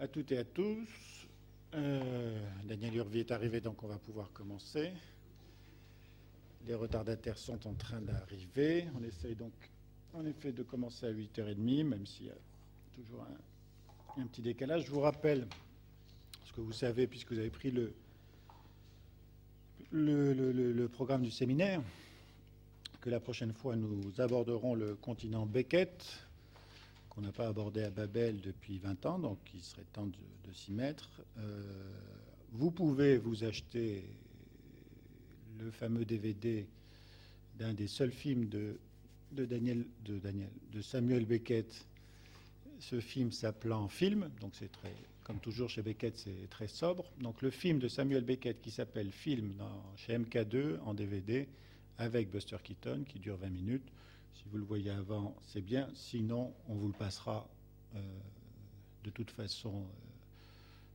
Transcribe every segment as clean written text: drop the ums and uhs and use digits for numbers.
À toutes et à tous. Daniel Urvi est arrivé, donc on va pouvoir commencer. Les retardataires sont en train d'arriver. On essaye donc, en effet, de commencer à 8h30, même s'il y a toujours un petit décalage. Je vous rappelle, ce que vous savez, puisque vous avez pris le programme du séminaire, que la prochaine fois, nous aborderons le continent Beckett, qu'on n'a pas abordé à Babel depuis 20 ans, donc il serait temps de s'y mettre. Vous pouvez vous acheter le fameux DVD d'un des seuls films de Samuel Beckett, ce film s'appelant Film, donc c'est très, comme toujours chez Beckett, c'est très sobre. Donc le film de Samuel Beckett qui s'appelle Film chez MK2 en DVD avec Buster Keaton qui dure 20 minutes. Si vous le voyez avant, c'est bien. Sinon, on vous le passera de toute façon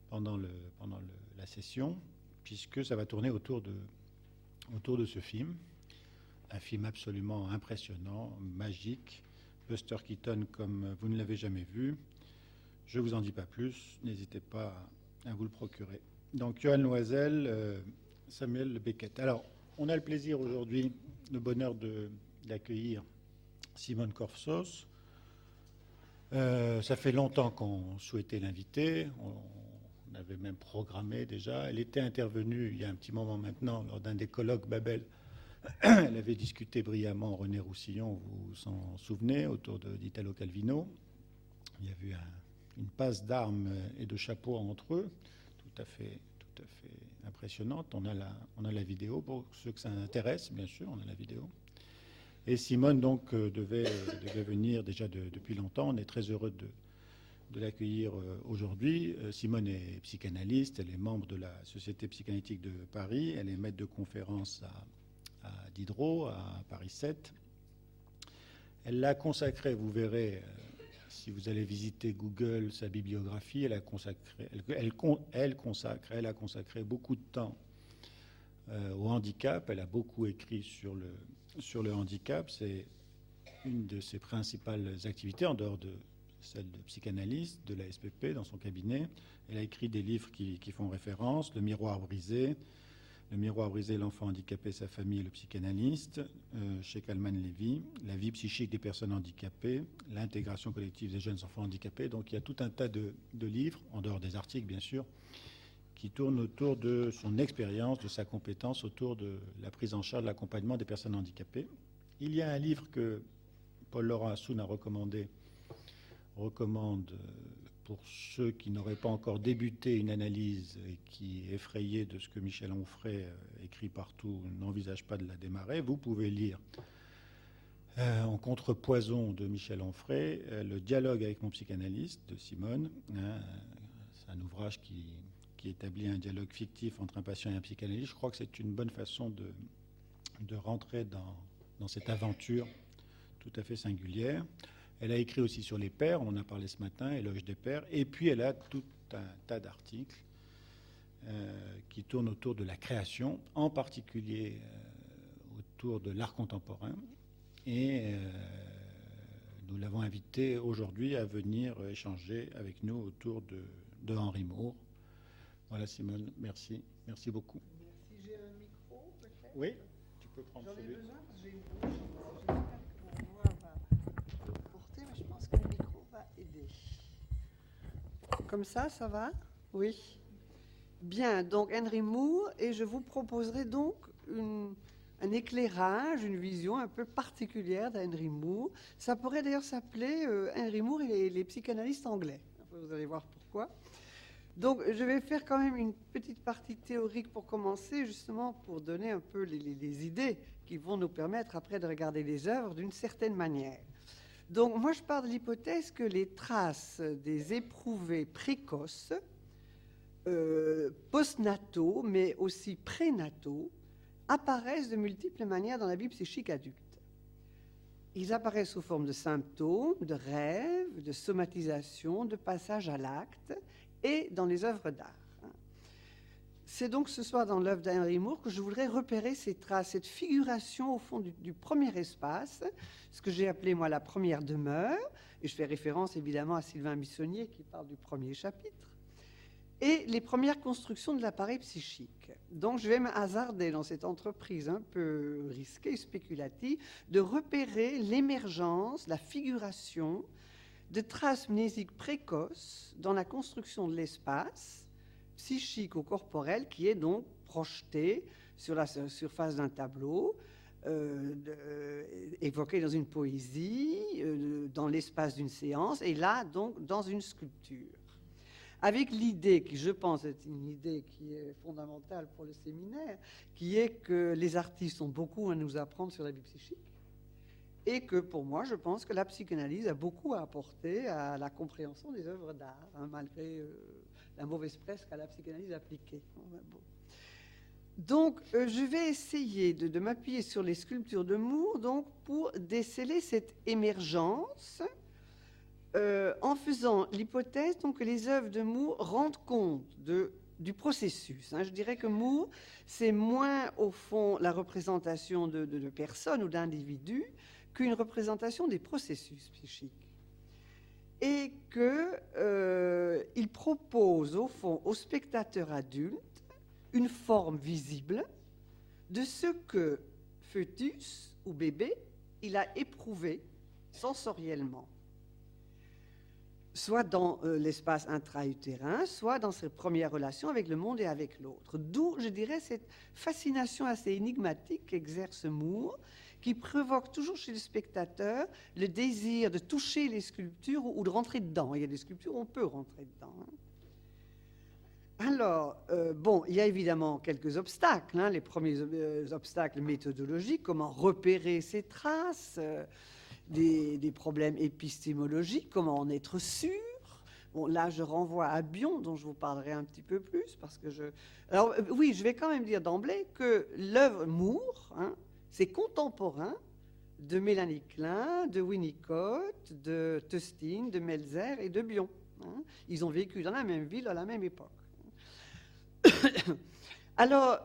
pendant la session, puisque ça va tourner autour de ce film. Un film absolument impressionnant, magique. Buster Keaton comme vous ne l'avez jamais vu. Je ne vous en dis pas plus. N'hésitez pas à vous le procurer. Donc, Johan Loisel, Samuel Beckett. Alors, on a le plaisir aujourd'hui, le bonheur d'accueillir Simone Corfsos. Ça fait longtemps qu'on souhaitait l'inviter. On avait même programmé déjà. Elle était intervenue il y a un petit moment maintenant lors d'un des colloques Babel. Elle avait discuté brillamment René Roussillon, vous vous en souvenez, autour d'Italo Calvino. Il y a eu une passe d'armes et de chapeaux entre eux, tout à fait impressionnante. On a la vidéo, pour ceux que ça intéresse, bien sûr, on a la vidéo. Et Simone, donc, devait venir déjà depuis longtemps. On est très heureux de l'accueillir aujourd'hui. Simone est psychanalyste, elle est membre de la Société psychanalytique de Paris, elle est maître de conférence à Diderot, à Paris 7. Elle l'a consacré, vous verrez, si vous allez visiter Google, sa bibliographie, elle a consacré beaucoup de temps au handicap. Elle a beaucoup écrit sur le handicap. C'est une de ses principales activités, en dehors de celle de psychanalyste, de la SPP, dans son cabinet. Elle a écrit des livres qui font référence, Le miroir brisé, l'enfant handicapé, sa famille et le psychanalyste, chez Kalman Levy, La vie psychique des personnes handicapées, L'intégration collective des jeunes enfants handicapés. Donc il y a tout un tas de livres, en dehors des articles bien sûr, qui tournent autour de son expérience, de sa compétence, autour de la prise en charge, de l'accompagnement des personnes handicapées. Il y a un livre que Paul-Laurent Assoun a recommande pour ceux qui n'auraient pas encore débuté une analyse et qui, effrayés de ce que Michel Onfray écrit partout, n'envisagent pas de la démarrer. Vous pouvez lire en contrepoison de Michel Onfray Le dialogue avec mon psychanalyste de Simone. C'est un ouvrage qui établit un dialogue fictif entre un patient et un psychanalyste. Je crois que c'est une bonne façon de rentrer dans cette aventure tout à fait singulière. Elle a écrit aussi sur les pères, on en a parlé ce matin, Éloge des pères, et puis elle a tout un tas d'articles qui tournent autour de la création, en particulier autour de l'art contemporain. Et nous l'avons invitée aujourd'hui à venir échanger avec nous autour de Henri Moore. Voilà Simone, merci beaucoup. Si j'ai un micro, peut-être. Oui, tu peux prendre celui. J'en ai besoin parce que j'ai une bouche. J'espère que ma voix va porter, mais je pense que le micro va aider. Comme ça va? Oui. Bien, donc Henry Moore, et je vous proposerai donc un éclairage, une vision un peu particulière d'Henry Moore. Ça pourrait d'ailleurs s'appeler Henry Moore et les psychanalystes anglais. Vous allez voir pourquoi. Donc, je vais faire quand même une petite partie théorique pour commencer, justement pour donner un peu les idées qui vont nous permettre après de regarder les œuvres d'une certaine manière. Donc, moi, je pars de l'hypothèse que les traces des éprouvés précoces, postnataux, mais aussi prénataux, apparaissent de multiples manières dans la vie psychique adulte. Ils apparaissent sous forme de symptômes, de rêves, de somatisation, de passage à l'acte, et dans les œuvres d'art. C'est donc ce soir dans l'œuvre d'Henry Moore que je voudrais repérer ces traces, cette figuration au fond du premier espace, ce que j'ai appelé moi la première demeure, et je fais référence évidemment à Sylvain Bissonnier qui parle du premier chapitre. et les premières constructions de l'appareil psychique. Donc, je vais me hasarder dans cette entreprise un peu risquée, spéculative, de repérer l'émergence, la figuration de traces mnésiques précoces dans la construction de l'espace psychique ou corporel qui est donc projeté sur la surface d'un tableau, évoqué dans une poésie, dans l'espace d'une séance, et là, donc, dans une sculpture. Avec l'idée qui, je pense, est une idée qui est fondamentale pour le séminaire, qui est que les artistes ont beaucoup à nous apprendre sur la vie psychique, et que, pour moi, je pense que la psychanalyse a beaucoup à apporter à la compréhension des œuvres d'art, hein, malgré la mauvaise presse qu'a la psychanalyse appliquée. Bon. Donc, je vais essayer de m'appuyer sur les sculptures de Moore donc, pour déceler cette émergence en faisant l'hypothèse donc, que les œuvres de Moore rendent compte du processus. Hein. Je dirais que Moore, c'est moins, au fond, la représentation de personnes ou d'individus qu'une représentation des processus psychiques. Et qu'il propose, au fond, au spectateur adulte, une forme visible de ce que fœtus ou bébé il a éprouvé sensoriellement, soit dans l'espace intra-utérin, soit dans ses premières relations avec le monde et avec l'autre. D'où, je dirais, cette fascination assez énigmatique qu'exerce Moore, qui provoque toujours chez le spectateur le désir de toucher les sculptures ou de rentrer dedans. Il y a des sculptures où on peut rentrer dedans. Hein. Alors, bon, il y a évidemment quelques obstacles. Hein, les premiers obstacles méthodologiques, comment repérer ces traces, des problèmes épistémologiques, comment en être sûr. Bon, là, je renvoie à Bion, dont je vous parlerai un petit peu plus, parce que Alors, oui, je vais quand même dire d'emblée que l'œuvre Moore, hein, c'est contemporain de Mélanie Klein, de Winnicott, de Tustine, de Melzer et de Bion. Hein. Ils ont vécu dans la même ville à la même époque. Alors,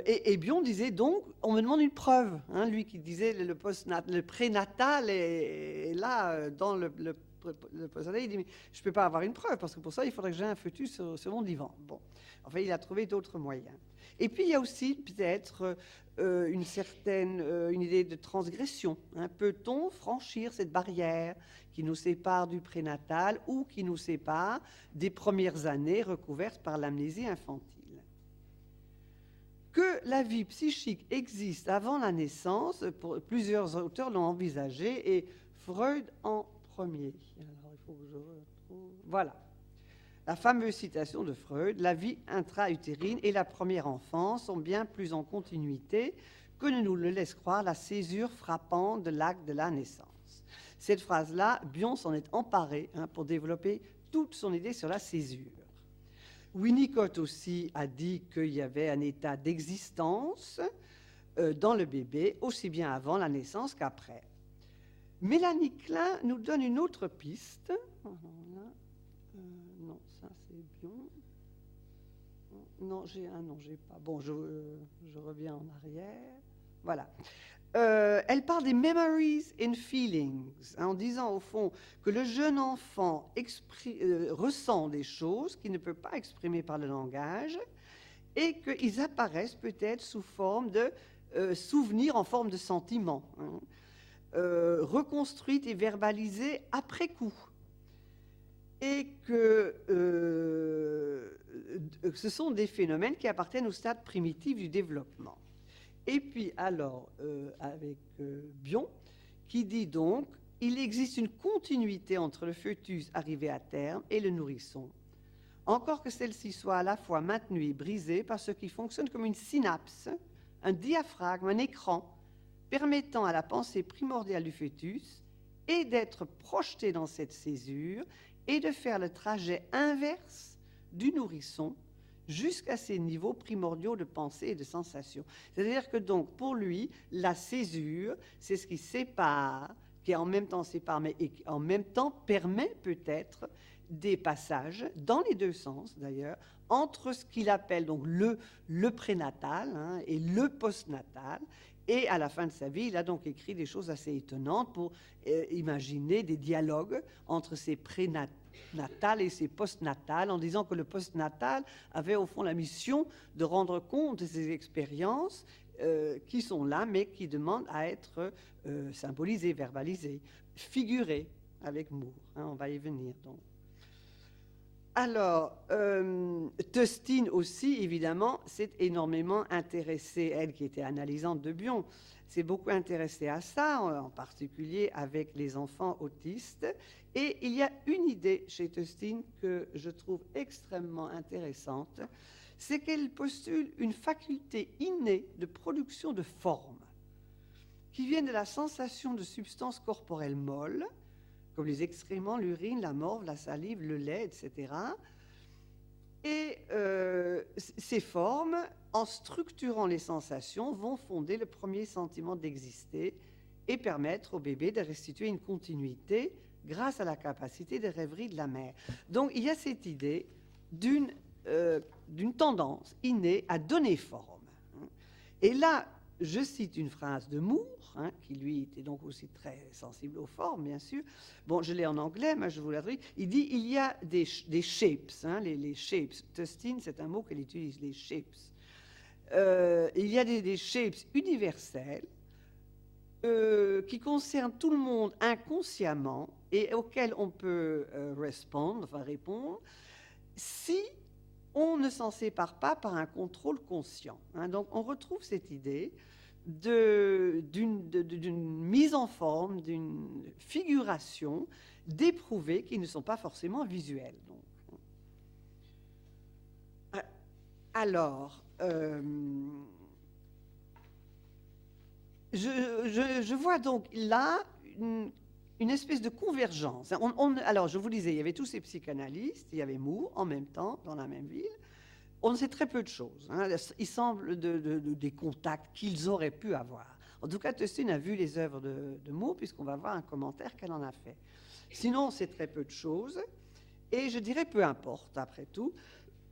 et Bion disait donc, on me demande une preuve. Hein, lui qui disait le prénatal est là, dans le postnatal, il dit, mais je ne peux pas avoir une preuve, parce que pour ça, il faudrait que j'ai un fœtus sur mon divan. Bon, enfin, il a trouvé d'autres moyens. Et puis, il y a aussi peut-être une idée de transgression. Hein. Peut-on franchir cette barrière qui nous sépare du prénatal ou qui nous sépare des premières années recouvertes par l'amnésie infantile? Que la vie psychique existe avant la naissance, plusieurs auteurs l'ont envisagé, et Freud en premier. Alors, il faut que je retrouve... Voilà. La fameuse citation de Freud, « La vie intra-utérine et la première enfance sont bien plus en continuité que ne nous le laisse croire la césure frappante de l'acte de la naissance. » Cette phrase-là, Bion s'en est emparé pour développer toute son idée sur la césure. Winnicott aussi a dit qu'il y avait un état d'existence dans le bébé, aussi bien avant la naissance qu'après. Mélanie Klein nous donne une autre piste. Non, ça c'est Bion. Non, j'ai pas. Bon, je reviens en arrière. Voilà. Elle parle des memories and feelings, hein, en disant au fond que le jeune enfant ressent des choses qu'il ne peut pas exprimer par le langage et qu'ils apparaissent peut-être sous forme de souvenirs en forme de sentiments, hein, reconstruites et verbalisées après coup. Et que ce sont des phénomènes qui appartiennent au stade primitif du développement. Et puis alors, avec Bion, qui dit donc, il existe une continuité entre le fœtus arrivé à terme et le nourrisson, encore que celle-ci soit à la fois maintenue et brisée par ce qui fonctionne comme une synapse, un diaphragme, un écran, permettant à la pensée primordiale du fœtus et d'être projetée dans cette césure et de faire le trajet inverse du nourrisson jusqu'à ces niveaux primordiaux de pensée et de sensation. C'est-à-dire que donc, pour lui, la césure, c'est ce qui sépare, qui en même temps sépare, mais et en même temps permet peut-être des passages, dans les deux sens d'ailleurs, entre ce qu'il appelle donc le prénatal, hein, et le postnatal. Et à la fin de sa vie, il a donc écrit des choses assez étonnantes pour imaginer des dialogues entre ces natal et c'est post-natal, en disant que le post-natal avait au fond la mission de rendre compte de ces expériences qui sont là, mais qui demandent à être symbolisées, verbalisées, figurées avec Moore. Hein, on va y venir donc. Alors, Tustine aussi, évidemment, s'est énormément intéressée, elle qui était analysante de Bion, s'est beaucoup intéressée à ça, en particulier avec les enfants autistes. Et il y a une idée chez Tustine que je trouve extrêmement intéressante, c'est qu'elle postule une faculté innée de production de formes qui viennent de la sensation de substances corporelles molles, comme les excréments, l'urine, la morve, la salive, le lait, etc. Et ces formes, en structurant les sensations, vont fonder le premier sentiment d'exister et permettre au bébé de restituer une continuité grâce à la capacité de rêverie de la mère. Donc il y a cette idée d'une tendance innée à donner forme. Et là, je cite une phrase de Moore, hein, qui lui était donc aussi très sensible aux formes, bien sûr. Bon, je l'ai en anglais, mais je vous la traduis. Il dit il y a des shapes, hein, les shapes. Tustine, c'est un mot qu'elle utilise, les shapes. Il y a des shapes universels qui concernent tout le monde inconsciemment et auxquels on peut répondre, si on ne s'en sépare pas par un contrôle conscient. Hein. Donc, on retrouve cette idée d'une mise en forme, d'une figuration d'éprouvés qui ne sont pas forcément visuels. Donc. Alors, je vois donc là une espèce de convergence. Alors, je vous disais, il y avait tous ces psychanalystes, il y avait Moore en même temps, dans la même ville. On sait très peu de choses. Hein. Il semble des contacts qu'ils auraient pu avoir. En tout cas, Tustine a vu les œuvres de Moore, puisqu'on va voir un commentaire qu'elle en a fait. Sinon, on sait très peu de choses. Et je dirais peu importe, après tout.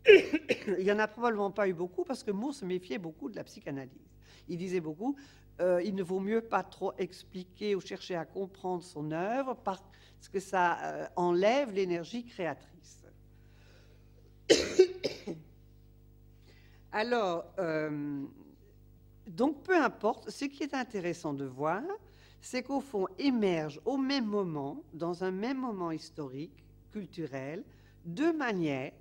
Il n'y en a probablement pas eu beaucoup, parce que Moore se méfiait beaucoup de la psychanalyse. Il disait beaucoup, il ne vaut mieux pas trop expliquer ou chercher à comprendre son œuvre, parce que ça enlève l'énergie créatrice. Alors, donc peu importe, ce qui est intéressant de voir, c'est qu'au fond émergent au même moment, dans un même moment historique, culturel, deux manières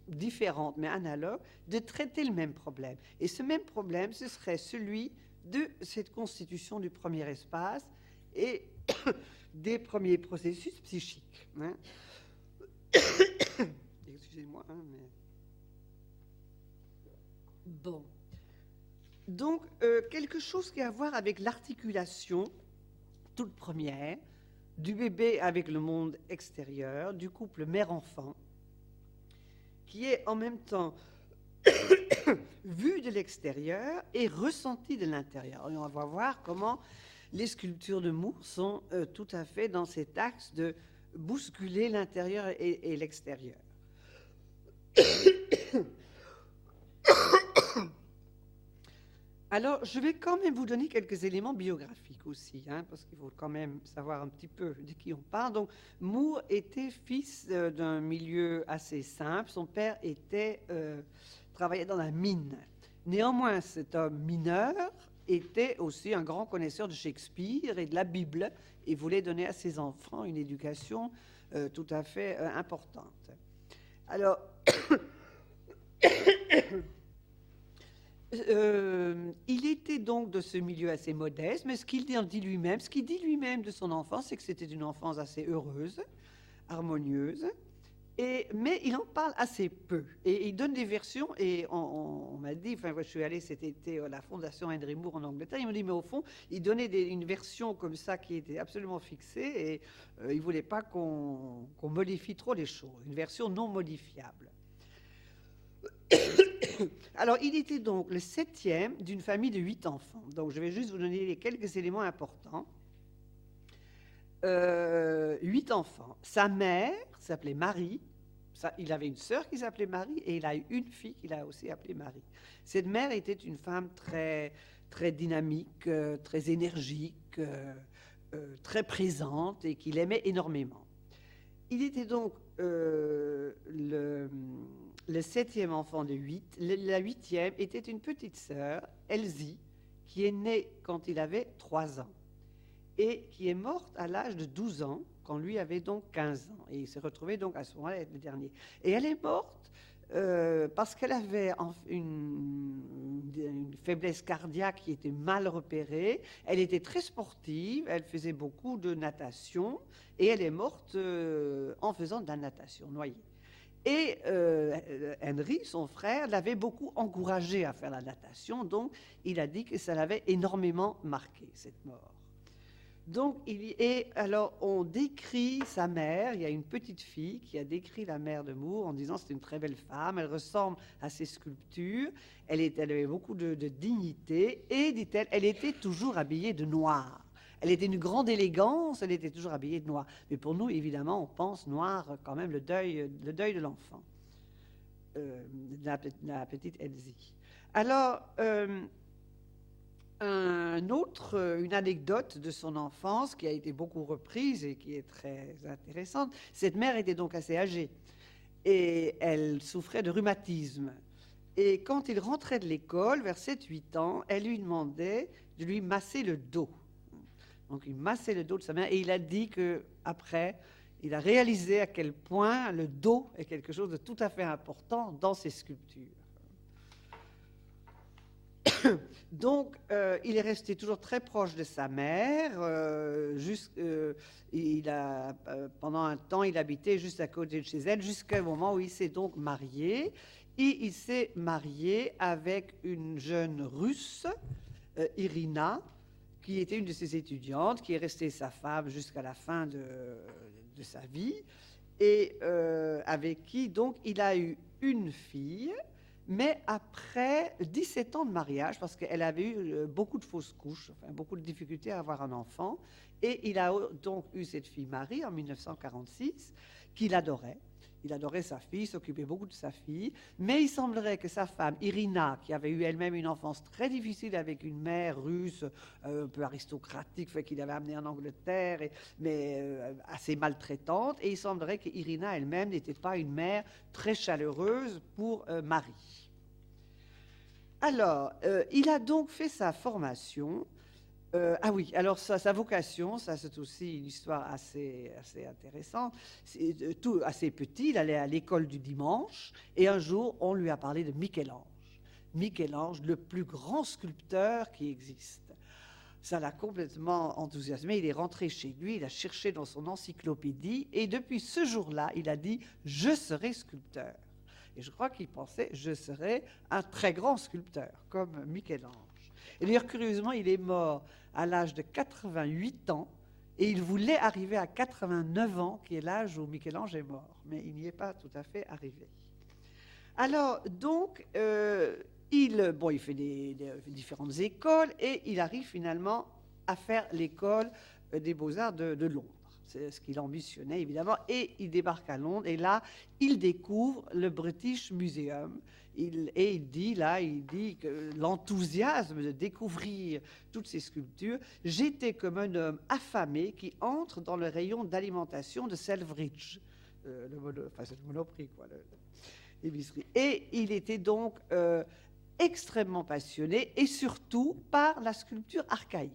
différentes mais analogues de traiter le même problème. Et ce même problème, ce serait celui de cette constitution du premier espace et des premiers processus psychiques. Hein. Excusez-moi, hein, mais... Bon. Donc, quelque chose qui a à voir avec l'articulation toute première du bébé avec le monde extérieur, du couple mère-enfant, qui est en même temps vu de l'extérieur et ressenti de l'intérieur. Et on va voir comment les sculptures de Moore sont tout à fait dans cet axe de bousculer l'intérieur et l'extérieur. Alors, je vais quand même vous donner quelques éléments biographiques aussi, hein, parce qu'il faut quand même savoir un petit peu de qui on parle. Donc, Moore était fils d'un milieu assez simple. Son père travaillait dans la mine. Néanmoins, cet homme mineur était aussi un grand connaisseur de Shakespeare et de la Bible et voulait donner à ses enfants une éducation tout à fait importante. Alors... il était donc de ce milieu assez modeste, mais ce qu'il dit lui-même de son enfance, c'est que c'était une enfance assez heureuse, harmonieuse, mais il en parle assez peu. Et il donne des versions, et on m'a dit, enfin, moi, je suis allé cet été à la Fondation Henry Moore en Angleterre, ils m'ont dit, mais au fond, il donnait une version comme ça qui était absolument fixée, et il ne voulait pas qu'on modifie trop les choses, une version non modifiable. Alors, il était donc le 7e d'une famille de 8 enfants. Donc, je vais juste vous donner quelques éléments importants. 8 enfants. Sa mère s'appelait Marie. Il avait une sœur qui s'appelait Marie et il a eu une fille qu'il a aussi appelée Marie. Cette mère était une femme très, très dynamique, très énergique, très présente et qu'il aimait énormément. Il était donc le 7e enfant de 8, la 8e était une petite sœur, Elsie, qui est née quand il avait 3 ans et qui est morte à l'âge de 12 ans, quand lui avait donc 15 ans. Et il s'est retrouvé donc à ce moment-là être le dernier. Et elle est morte parce qu'elle avait une faiblesse cardiaque qui était mal repérée. Elle était très sportive, elle faisait beaucoup de natation, et elle est morte en faisant de la natation, noyée. Et Henry, son frère, l'avait beaucoup encouragé à faire la natation, donc il a dit que ça l'avait énormément marqué, cette mort. Donc, alors, on décrit sa mère. Il y a une petite fille qui a décrit la mère de Moore en disant c'est une très belle femme, elle ressemble à ses sculptures, elle avait beaucoup de dignité, et, dit-elle, elle était toujours habillée de noir. Elle était d'une grande élégance, elle était toujours habillée de noir. Mais pour nous, évidemment, on pense noir quand même, le deuil de l'enfant, de la petite Elsie. Alors, une anecdote de son enfance qui a été beaucoup reprise et qui est très intéressante. Cette mère était donc assez âgée et elle souffrait de rhumatisme. Et quand il rentrait de l'école, vers 7-8 ans, elle lui demandait de lui masser le dos. Donc il massait le dos de sa mère et il a dit qu'après, il a réalisé à quel point le dos est quelque chose de tout à fait important dans ses sculptures. Donc, il est resté toujours très proche de sa mère. Pendant un temps, il habitait juste à côté de chez elle, jusqu'au moment où il s'est donc marié. Et il s'est marié avec une jeune Russe, Irina, qui était une de ses étudiantes, qui est restée sa femme jusqu'à la fin de sa vie, et avec qui, donc, il a eu une fille. Mais après 17 ans de mariage, parce qu'elle avait eu beaucoup de fausses couches, enfin, beaucoup de difficultés à avoir un enfant, et il a donc eu cette fille Marie en 1946, qu'il adorait. Il adorait sa fille, s'occupait beaucoup de sa fille, mais il semblerait que sa femme, Irina, qui avait eu elle-même une enfance très difficile avec une mère russe, un peu aristocratique, fait qu'il avait amené en Angleterre, mais assez maltraitante, et il semblerait que Irina elle-même n'était pas une mère très chaleureuse pour Marie. Alors, il a donc fait sa formation. Alors sa vocation, ça c'est aussi une histoire assez intéressante. C'est tout assez petit, il allait à l'école du dimanche, et un jour, on lui a parlé de Michel-Ange. Michel-Ange, le plus grand sculpteur qui existe. Ça l'a complètement enthousiasmé. Il est rentré chez lui, il a cherché dans son encyclopédie, et depuis ce jour-là, il a dit « Je serai sculpteur ». Et je crois qu'il pensait « Je serai un très grand sculpteur », comme Michel-Ange. Et d'ailleurs, curieusement, il est mort à l'âge de 88 ans, et il voulait arriver à 89 ans, qui est l'âge où Michel-Ange est mort, mais il n'y est pas tout à fait arrivé. Alors, donc, il fait des différentes écoles, et il arrive finalement à faire l'école des Beaux-Arts de Londres. C'est ce qu'il ambitionnait, évidemment, et il débarque à Londres, et là, il découvre le British Museum. Il dit que l'enthousiasme de découvrir toutes ces sculptures, j'étais comme un homme affamé qui entre dans le rayon d'alimentation de Selfridge, c'est le Monoprix, quoi, l'épicerie. Et il était donc extrêmement passionné, et surtout par la sculpture archaïque.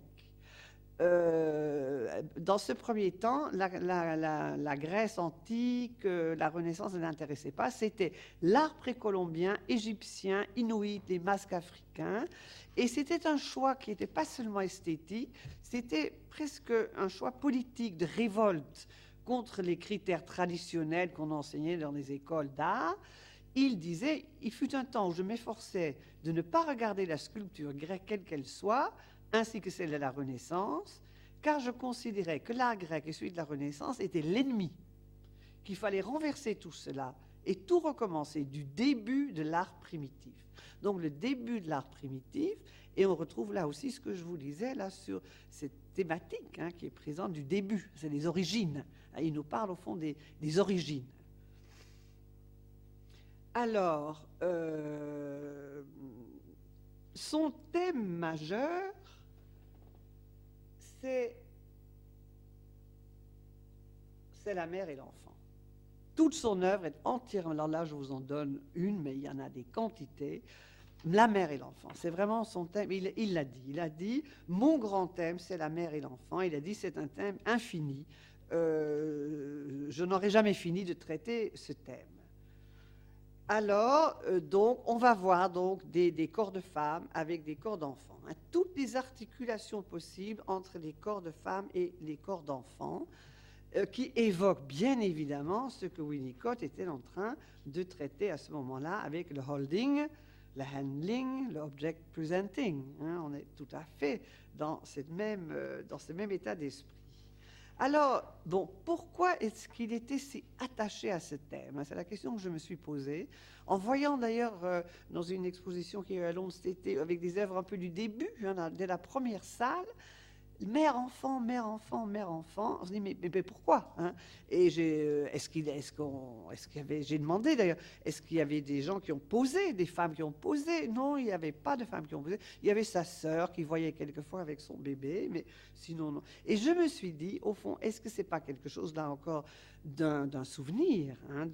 Dans ce premier temps, la Grèce antique, la Renaissance ne l'intéressait pas. C'était l'art précolombien, égyptien, inuit, les masques africains. Et c'était un choix qui n'était pas seulement esthétique, c'était presque un choix politique de révolte contre les critères traditionnels qu'on enseignait dans les écoles d'art. Il disait, il fut un temps où je m'efforçais de ne pas regarder la sculpture grecque quelle qu'elle soit, ainsi que celle de la Renaissance, car je considérais que l'art grec et celui de la Renaissance étaient l'ennemi, qu'il fallait renverser tout cela et tout recommencer du début de l'art primitif. Donc le début de l'art primitif, et on retrouve là aussi ce que je vous disais là sur cette thématique qui est présente du début, c'est les origines. Il nous parle au fond des origines. Alors, son thème majeur, c'est la mère et l'enfant. toute son œuvre est entièrement, alors là je vous en donne une, mais il y en a des quantités, la mère et l'enfant. C'est vraiment son thème, il l'a dit. Il a dit, mon grand thème, c'est la mère et l'enfant. Il a dit, c'est un thème infini. Je n'aurai jamais fini de traiter ce thème. Alors, donc, on va voir donc, des corps de femmes avec des corps d'enfants. Hein, toutes les articulations possibles entre les corps de femmes et les corps d'enfants, qui évoquent bien évidemment ce que Winnicott était en train de traiter à ce moment-là avec le holding, le handling, le object presenting. Hein, on est tout à fait dans ce même état d'esprit. Alors, bon, pourquoi est-ce qu'il était si attaché à ce thème? C'est la question que je me suis posée. En voyant d'ailleurs dans une exposition qui est à Londres cet été, avec des œuvres un peu du début, hein, dès la première salle, mère-enfant, mère-enfant, mère-enfant. On se dit, mais pourquoi, hein? Et j'ai demandé d'ailleurs, est-ce qu'il y avait des gens qui ont posé, des femmes qui ont posé? Non, il n'y avait pas de femmes qui ont posé. Il y avait sa sœur qui voyait quelquefois avec son bébé, mais sinon, non. Et je me suis dit, au fond, est-ce que ce n'est pas quelque chose, là encore, d'un souvenir, hein,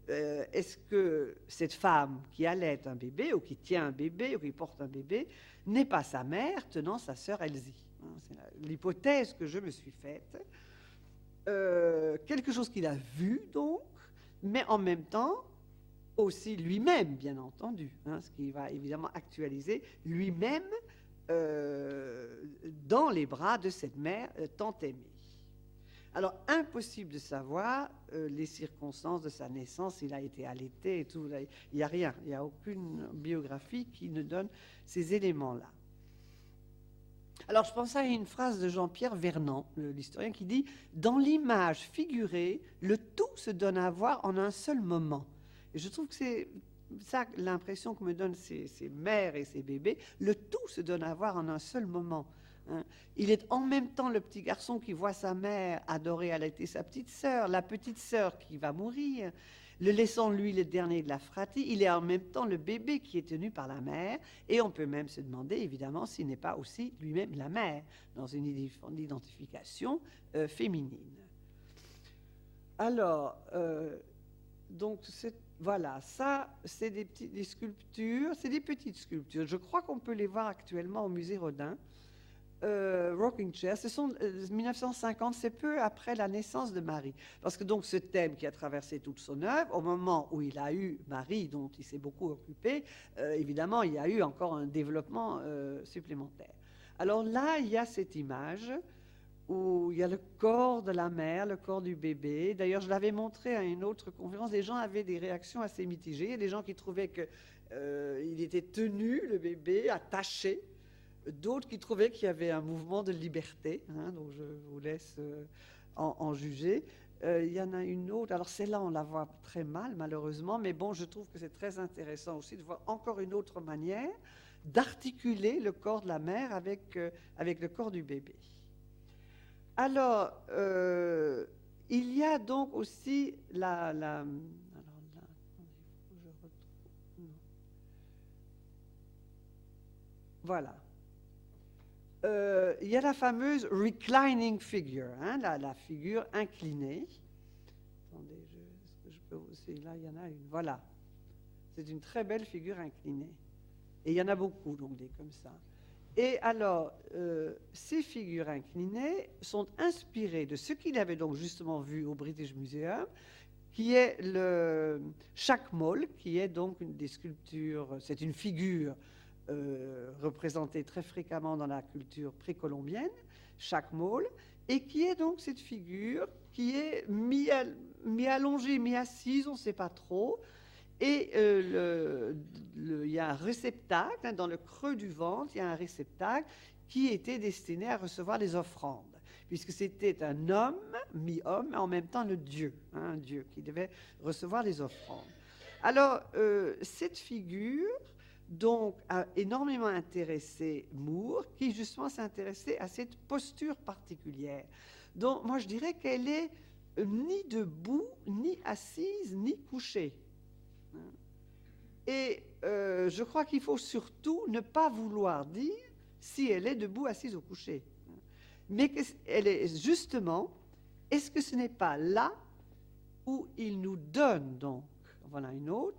est-ce que cette femme qui allait un bébé, ou qui tient un bébé, ou qui porte un bébé, n'est pas sa mère tenant sa sœur Elsie? C'est l'hypothèse que je me suis faite. Quelque chose qu'il a vu, donc, mais en même temps, aussi lui-même, bien entendu, hein, ce qui va évidemment actualiser lui-même dans les bras de cette mère tant aimée. Alors, impossible de savoir les circonstances de sa naissance, il a été allaité et tout, il n'y a rien, il n'y a aucune biographie qui ne donne ces éléments-là. Alors, je pense à une phrase de Jean-Pierre Vernant, l'historien, qui dit « Dans l'image figurée, le tout se donne à voir en un seul moment. » Et je trouve que c'est ça l'impression que me donnent ces mères et ces bébés. Le tout se donne à voir en un seul moment. Hein. Il est en même temps le petit garçon qui voit sa mère adorer allaiter sa petite sœur, la petite sœur qui va mourir, le laissant lui le dernier de la fratrie. Il est en même temps le bébé qui est tenu par la mère, et on peut même se demander évidemment s'il n'est pas aussi lui-même la mère dans une identification féminine. Alors, donc voilà, ça c'est des sculptures, c'est des petites sculptures. Je crois qu'on peut les voir actuellement au musée Rodin. Rocking Chair, ce sont 1950, c'est peu après la naissance de Marie. Parce que donc ce thème qui a traversé toute son œuvre, au moment où il a eu Marie, dont il s'est beaucoup occupé, évidemment, il y a eu encore un développement supplémentaire. Alors là, il y a cette image où il y a le corps de la mère, le corps du bébé. D'ailleurs, je l'avais montré à une autre conférence, les gens avaient des réactions assez mitigées. Il y a des gens qui trouvaient qu'il était tenu, le bébé, attaché. D'autres qui trouvaient qu'il y avait un mouvement de liberté, hein, donc je vous laisse en juger. Il y en a une autre, alors celle-là on la voit très mal malheureusement, mais bon, je trouve que c'est très intéressant aussi de voir encore une autre manière d'articuler le corps de la mère avec le corps du bébé. Alors, il y a donc aussi voilà. Il y a la fameuse reclining figure, hein, la figure inclinée. Attendez, est-ce que je peux aussi... Là, il y en a une. Voilà. C'est une très belle figure inclinée. Et il y en a beaucoup, donc, des comme ça. Et alors, ces figures inclinées sont inspirées de ce qu'il avait donc justement vu au British Museum, qui est le Shackmole, qui est donc une des sculptures, c'est une figure représentée très fréquemment dans la culture précolombienne, Shackmole, et qui est donc cette figure qui est mi-allongée, mi-assise, on ne sait pas trop, et il y a un réceptacle, hein, dans le creux du ventre, il y a un réceptacle qui était destiné à recevoir les offrandes, puisque c'était un homme, mi-homme, mais en même temps le Dieu, hein, un Dieu qui devait recevoir les offrandes. Alors, cette figure donc a énormément intéressé Moore, qui justement s'est intéressé à cette posture particulière. Donc moi je dirais qu'elle est ni debout, ni assise, ni couchée. Et je crois qu'il faut surtout ne pas vouloir dire si elle est debout, assise ou couchée. Mais qu'elle est justement, est-ce que ce n'est pas là où il nous donne donc, voilà une autre,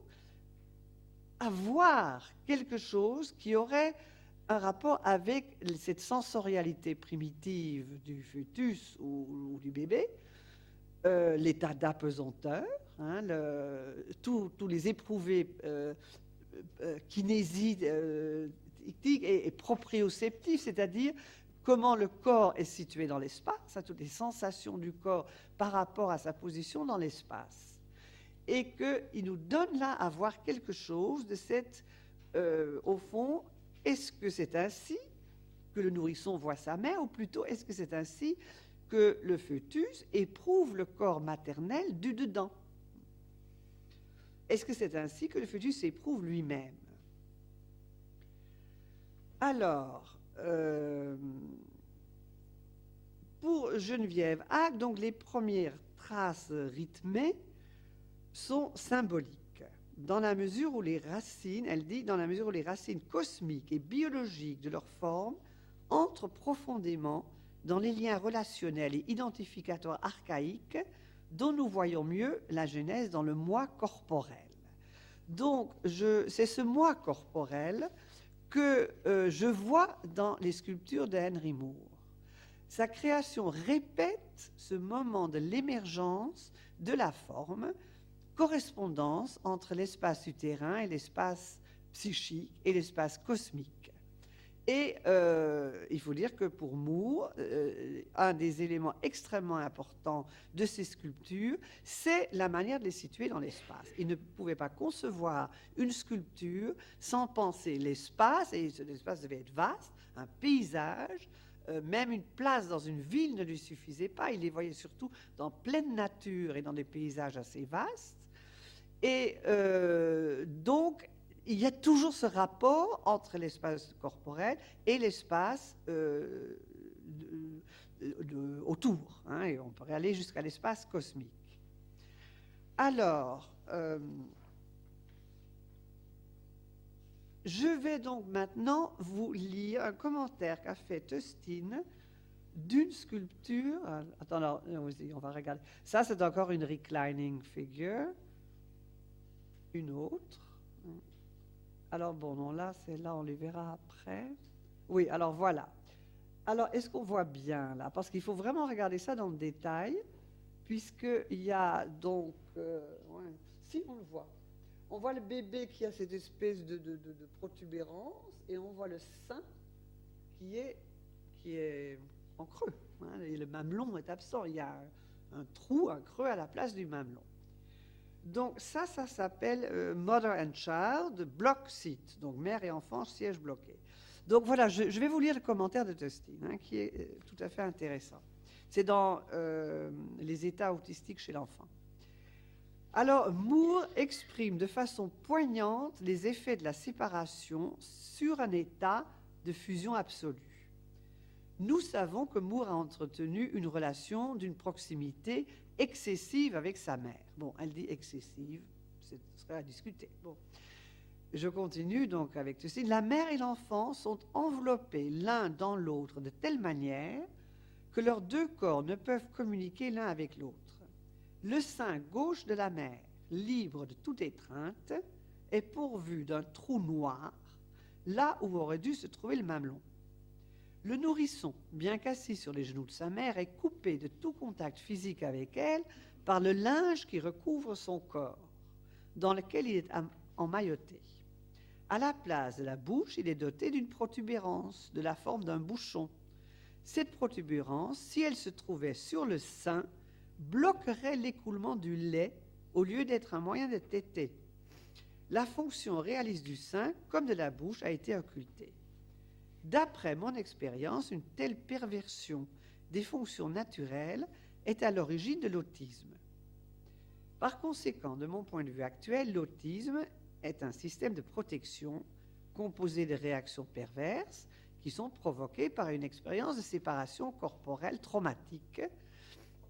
à voir quelque chose qui aurait un rapport avec cette sensorialité primitive du fœtus ou du bébé, l'état d'apesanteur, hein, tous les éprouvés kinésiques et proprioceptifs, c'est-à-dire comment le corps est situé dans l'espace, hein, toutes les sensations du corps par rapport à sa position dans l'espace. Et qu'il nous donne là à voir quelque chose de cette, au fond, est-ce que c'est ainsi que le nourrisson voit sa mère, ou plutôt est-ce que c'est ainsi que le fœtus éprouve le corps maternel du dedans? Est-ce que c'est ainsi que le fœtus éprouve lui-même? Alors, pour Geneviève Hack, donc les premières traces rythmées sont symboliques, dans la mesure où les racines, elle dit, dans la mesure où les racines cosmiques et biologiques de leur forme entrent profondément dans les liens relationnels et identificatoires archaïques dont nous voyons mieux la genèse dans le moi corporel. Donc, c'est ce moi corporel que je vois dans les sculptures de Henry Moore. Sa création répète ce moment de l'émergence de la forme, correspondance entre l'espace utérin et l'espace psychique et l'espace cosmique. Et il faut dire que pour Moore, un des éléments extrêmement importants de ces sculptures, c'est la manière de les situer dans l'espace. Il ne pouvait pas concevoir une sculpture sans penser l'espace, et l'espace devait être vaste, un paysage, même une place dans une ville ne lui suffisait pas. Il les voyait surtout dans pleine nature et dans des paysages assez vastes. Et donc, il y a toujours ce rapport entre l'espace corporel et l'espace autour, hein, et on pourrait aller jusqu'à l'espace cosmique. Alors, je vais donc maintenant vous lire un commentaire qu'a fait Tustine d'une sculpture. Attends, alors, on va regarder. Ça, c'est encore une reclining figure. Une autre. Alors, bon, non, là, celle-là, on les verra après. Oui, alors voilà. Alors, est-ce qu'on voit bien, là? Parce qu'il faut vraiment regarder ça dans le détail, puisqu'il y a donc... ouais, si, on le voit. On voit le bébé qui a cette espèce de protubérance, et on voit le sein qui est en creux, hein, et le mamelon est absent. Il y a un trou, un creux à la place du mamelon. Donc ça s'appelle Mother and Child, block seat, donc mère et enfant, siège bloqué. Donc voilà, je vais vous lire le commentaire de Tustine, hein, qui est tout à fait intéressant. C'est dans les états autistiques chez l'enfant. Alors, Moore exprime de façon poignante les effets de la séparation sur un état de fusion absolue. Nous savons que Moore a entretenu une relation d'une proximité excessive avec sa mère. Bon, elle dit excessive, ce serait à discuter. Bon. Je continue donc avec ceci. La mère et l'enfant sont enveloppés l'un dans l'autre de telle manière que leurs deux corps ne peuvent communiquer l'un avec l'autre. Le sein gauche de la mère, libre de toute étreinte, est pourvu d'un trou noir, là où aurait dû se trouver le mamelon. Le nourrisson, bien qu'assis sur les genoux de sa mère, est coupé de tout contact physique avec elle par le linge qui recouvre son corps, dans lequel il est emmailloté. À la place de la bouche, il est doté d'une protubérance de la forme d'un bouchon. Cette protubérance, si elle se trouvait sur le sein, bloquerait l'écoulement du lait au lieu d'être un moyen de téter. La fonction réaliste du sein, comme de la bouche, a été occultée. D'après mon expérience, une telle perversion des fonctions naturelles est à l'origine de l'autisme. Par conséquent, de mon point de vue actuel, l'autisme est un système de protection composé de réactions perverses qui sont provoquées par une expérience de séparation corporelle traumatique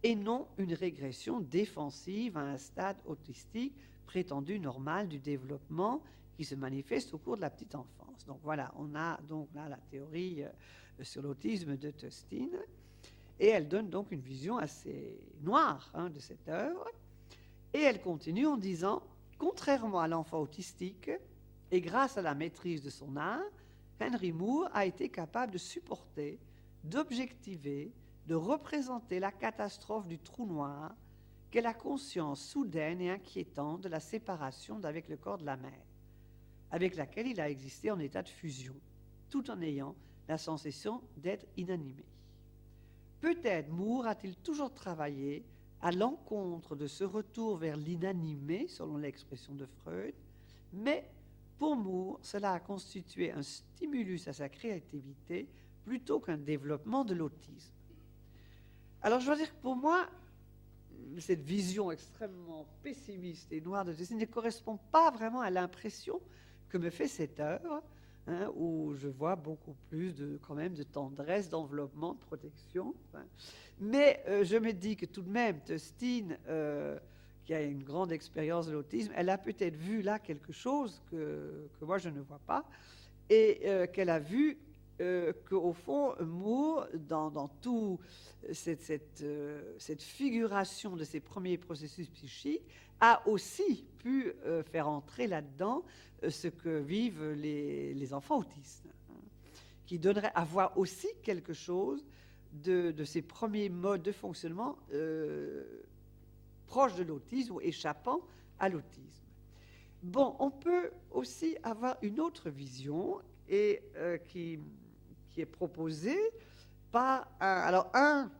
et non une régression défensive à un stade autistique prétendu normal du développement qui se manifeste au cours de la petite enfance. Donc voilà, on a donc là la théorie sur l'autisme de Tustine, et elle donne donc une vision assez noire, hein, de cette œuvre. Et elle continue en disant, contrairement à l'enfant autistique, et grâce à la maîtrise de son art, Henry Moore a été capable de supporter, d'objectiver, de représenter la catastrophe du trou noir qu'est la conscience soudaine et inquiétante de la séparation d'avec le corps de la mère, avec laquelle il a existé en état de fusion, tout en ayant la sensation d'être inanimé. Peut-être Moore a-t-il toujours travaillé à l'encontre de ce retour vers l'inanimé, selon l'expression de Freud, mais pour Moore, cela a constitué un stimulus à sa créativité plutôt qu'un développement de l'autisme. Alors, je dois dire que pour moi, cette vision extrêmement pessimiste et noire de Disney ne correspond pas vraiment à l'impression que me fait cette œuvre, où je vois beaucoup plus quand même de tendresse, d'enveloppement, de protection. Mais je me dis que tout de même, Thustine, qui a une grande expérience de l'autisme, elle a peut-être vu là quelque chose que moi je ne vois pas, et qu'elle a vu qu'au fond, Moore, dans tout cette figuration de ses premiers processus psychiques, a aussi pu faire entrer là-dedans ce que vivent les enfants autistes, qui donnerait à voir aussi quelque chose de ces premiers modes de fonctionnement proches de l'autisme ou échappant à l'autisme. Bon, on peut aussi avoir une autre vision et qui est proposée par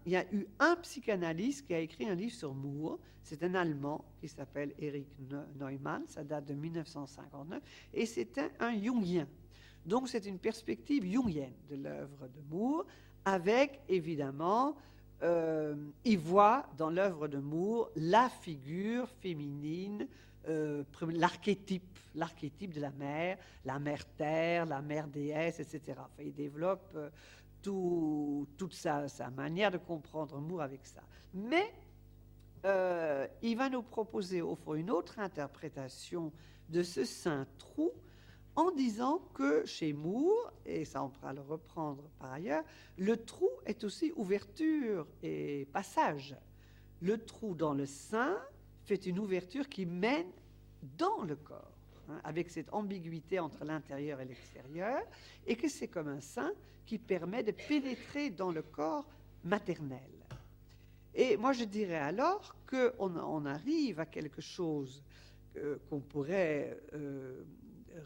il y a eu un psychanalyste qui a écrit un livre sur Moore. C'est un Allemand qui s'appelle Erich Neumann, ça date de 1959, et c'est un Jungien. Donc c'est une perspective jungienne de l'œuvre de Moore, avec évidemment, il voit dans l'œuvre de Moore la figure féminine, l'archétype de la mère terre, la mère déesse, etc. Enfin, il développe toute sa manière de comprendre Moore avec ça. Mais il va nous proposer au fond une autre interprétation de ce saint trou en disant que chez Moore, et ça on pourra le reprendre par ailleurs, le trou est aussi ouverture et passage. Le trou dans le sein fait une ouverture qui mène dans le corps, avec cette ambiguïté entre l'intérieur et l'extérieur, et que c'est comme un sein qui permet de pénétrer dans le corps maternel. Et moi, je dirais alors qu'on arrive à quelque chose qu'on pourrait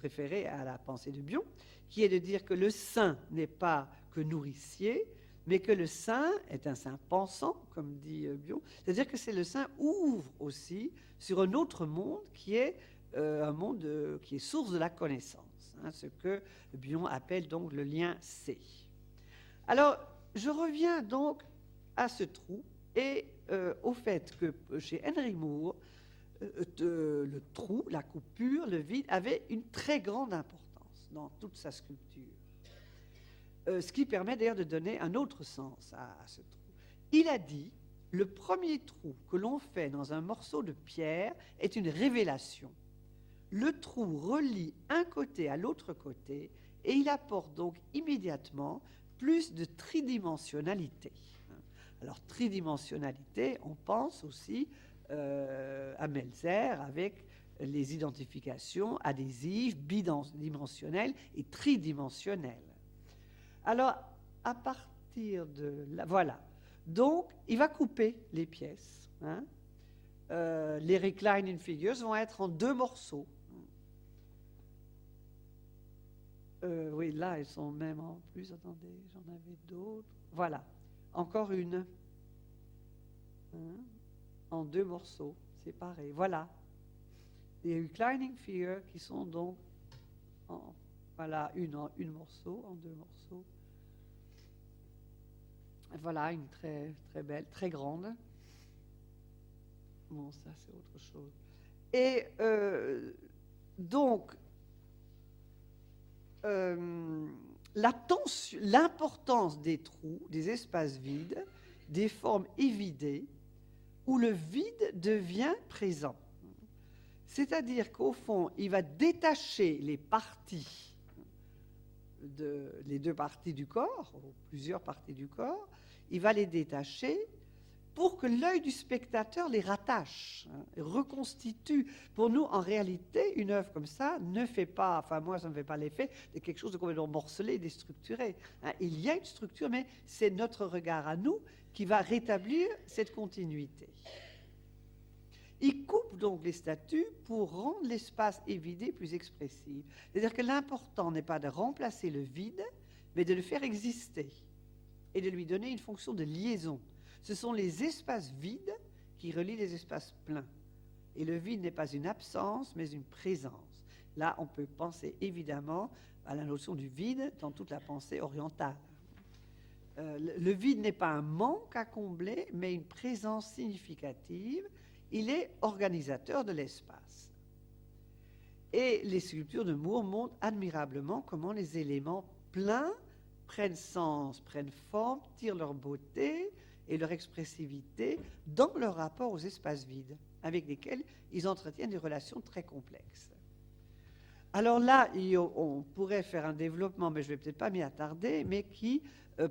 référer à la pensée de Bion, qui est de dire que le sein n'est pas que nourricier, mais que le sein est un sein pensant, comme dit Bion. C'est-à-dire que le sein ouvre aussi sur un autre monde qui est un monde qui est source de la connaissance, ce que Bion appelle donc le lien C. Alors, je reviens donc à ce trou et au fait que chez Henry Moore, le trou, la coupure, le vide avait une très grande importance dans toute sa sculpture. Ce qui permet d'ailleurs de donner un autre sens à ce trou. Il a dit, le premier trou que l'on fait dans un morceau de pierre est une révélation. Le trou relie un côté à l'autre côté et il apporte donc immédiatement plus de tridimensionnalité. Alors, tridimensionnalité, on pense aussi à Meltzer avec les identifications adhésives, bidimensionnelles et tridimensionnelles. Alors, à partir de là, voilà. Donc, il va couper les pièces. Les reclining figures vont être en 2 morceaux. Oui, là, elles sont même en plus. Attendez, j'en avais d'autres. Voilà, encore une. En 2 morceaux séparés. Voilà. Les reclining figures qui sont donc voilà, une en 1 morceau, en 2 morceaux. Voilà, une très, très belle, très grande. Bon, ça, c'est autre chose. Et donc, l'importance des trous, des espaces vides, des formes évidées, où le vide devient présent. C'est-à-dire qu'au fond, il va détacher les 2 parties du corps, ou plusieurs parties du corps, il va les détacher pour que l'œil du spectateur les rattache, hein, reconstitue. Pour nous, en réalité, une œuvre comme ça ne fait pas, enfin moi ça ne me fait pas l'effet de quelque chose de complètement morcelé, déstructuré. Hein. Il y a une structure, mais c'est notre regard à nous qui va rétablir cette continuité. Il coupe donc les statues pour rendre l'espace évidé plus expressif. C'est-à-dire que l'important n'est pas de remplacer le vide, mais de le faire exister et de lui donner une fonction de liaison. Ce sont les espaces vides qui relient les espaces pleins. Et le vide n'est pas une absence, mais une présence. Là, on peut penser évidemment à la notion du vide dans toute la pensée orientale. Le vide n'est pas un manque à combler, mais une présence significative. Il est organisateur de l'espace. Et les sculptures de Moore montrent admirablement comment les éléments pleins prennent sens, prennent forme, tirent leur beauté et leur expressivité dans leur rapport aux espaces vides, avec lesquels ils entretiennent des relations très complexes. Alors là, on pourrait faire un développement, mais je ne vais peut-être pas m'y attarder, mais qui,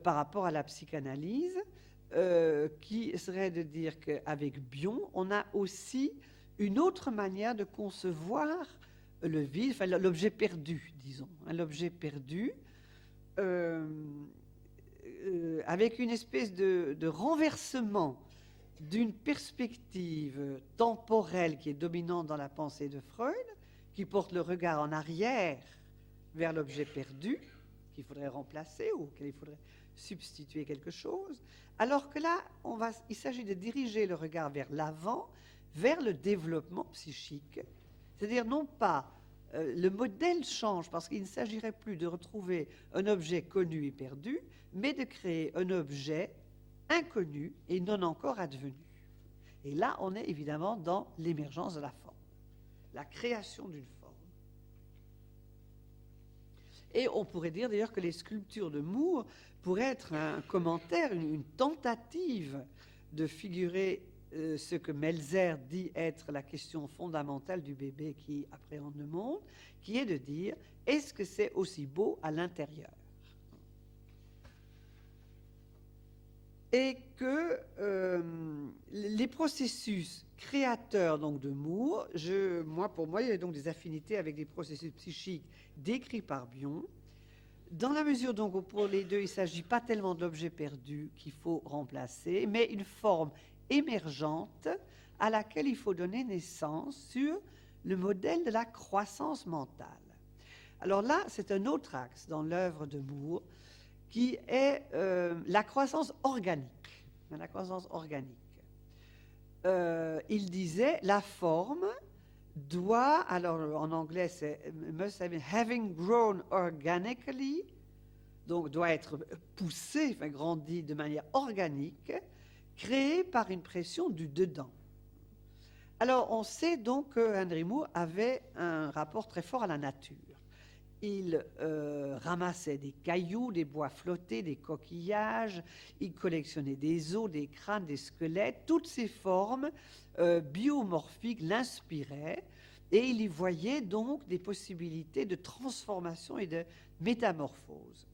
par rapport à la psychanalyse, qui serait de dire qu'avec Bion, on a aussi une autre manière de concevoir le vide, enfin l'objet perdu, disons, hein, l'objet perdu, avec une espèce de renversement d'une perspective temporelle qui est dominante dans la pensée de Freud, qui porte le regard en arrière vers l'objet perdu, qu'il faudrait remplacer ou qu'il faudrait substituer quelque chose, alors que là, il s'agit de diriger le regard vers l'avant, vers le développement psychique, c'est-à-dire non pas le modèle change parce qu'il ne s'agirait plus de retrouver un objet connu et perdu, mais de créer un objet inconnu et non encore advenu. Et là, on est évidemment dans l'émergence de la forme, la création d'une forme. Et on pourrait dire d'ailleurs que les sculptures de Moore pourraient être un commentaire, une tentative de figurer ce que Melzer dit être la question fondamentale du bébé qui appréhende le monde, qui est de dire, est-ce que c'est aussi beau à l'intérieur? Et que les processus créateurs donc, de Moore, pour moi, il y a donc des affinités avec des processus psychiques décrits par Bion, dans la mesure donc où pour les deux, il ne s'agit pas tellement de l'objet perdu qu'il faut remplacer, mais une forme émergente à laquelle il faut donner naissance sur le modèle de la croissance mentale. Alors là, c'est un autre axe dans l'œuvre de Moore qui est la croissance organique. La croissance organique. Il disait, la forme doit, alors en anglais c'est must have been having grown organically, donc doit être poussée, enfin grandie de manière organique, créée par une pression du dedans. Alors on sait donc que Henry Moore avait un rapport très fort à la nature. Il ramassait des cailloux, des bois flottés, des coquillages, il collectionnait des os, des crânes, des squelettes. Toutes ces formes biomorphiques l'inspiraient et il y voyait donc des possibilités de transformation et de métamorphose.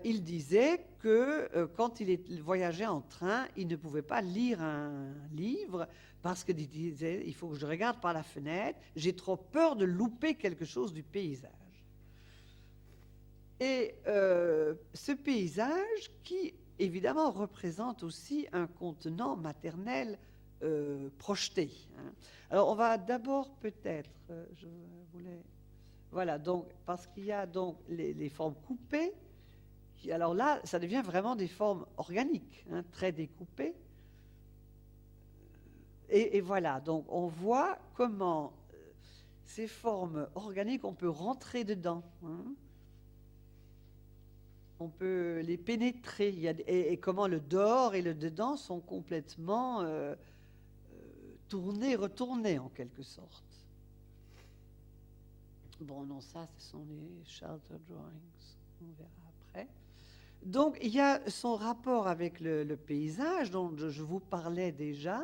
Il disait que quand il voyageait en train, il ne pouvait pas lire un livre parce qu'il disait, il faut que je regarde par la fenêtre, j'ai trop peur de louper quelque chose du paysage. Et ce paysage qui, évidemment, représente aussi un contenant maternel projeté. Hein. Alors, on va d'abord peut-être, je voulais... Voilà, donc, parce qu'il y a donc les formes coupées, alors là, ça devient vraiment des formes organiques, hein, très découpées. Et voilà, donc on voit comment ces formes organiques, on peut rentrer dedans. Hein. On peut les pénétrer. Et comment le dehors et le dedans sont complètement tournés, retournés en quelque sorte. Bon, non, ça, ce sont les shelter drawings. On verra après. Donc, il y a son rapport avec le paysage dont je vous parlais déjà.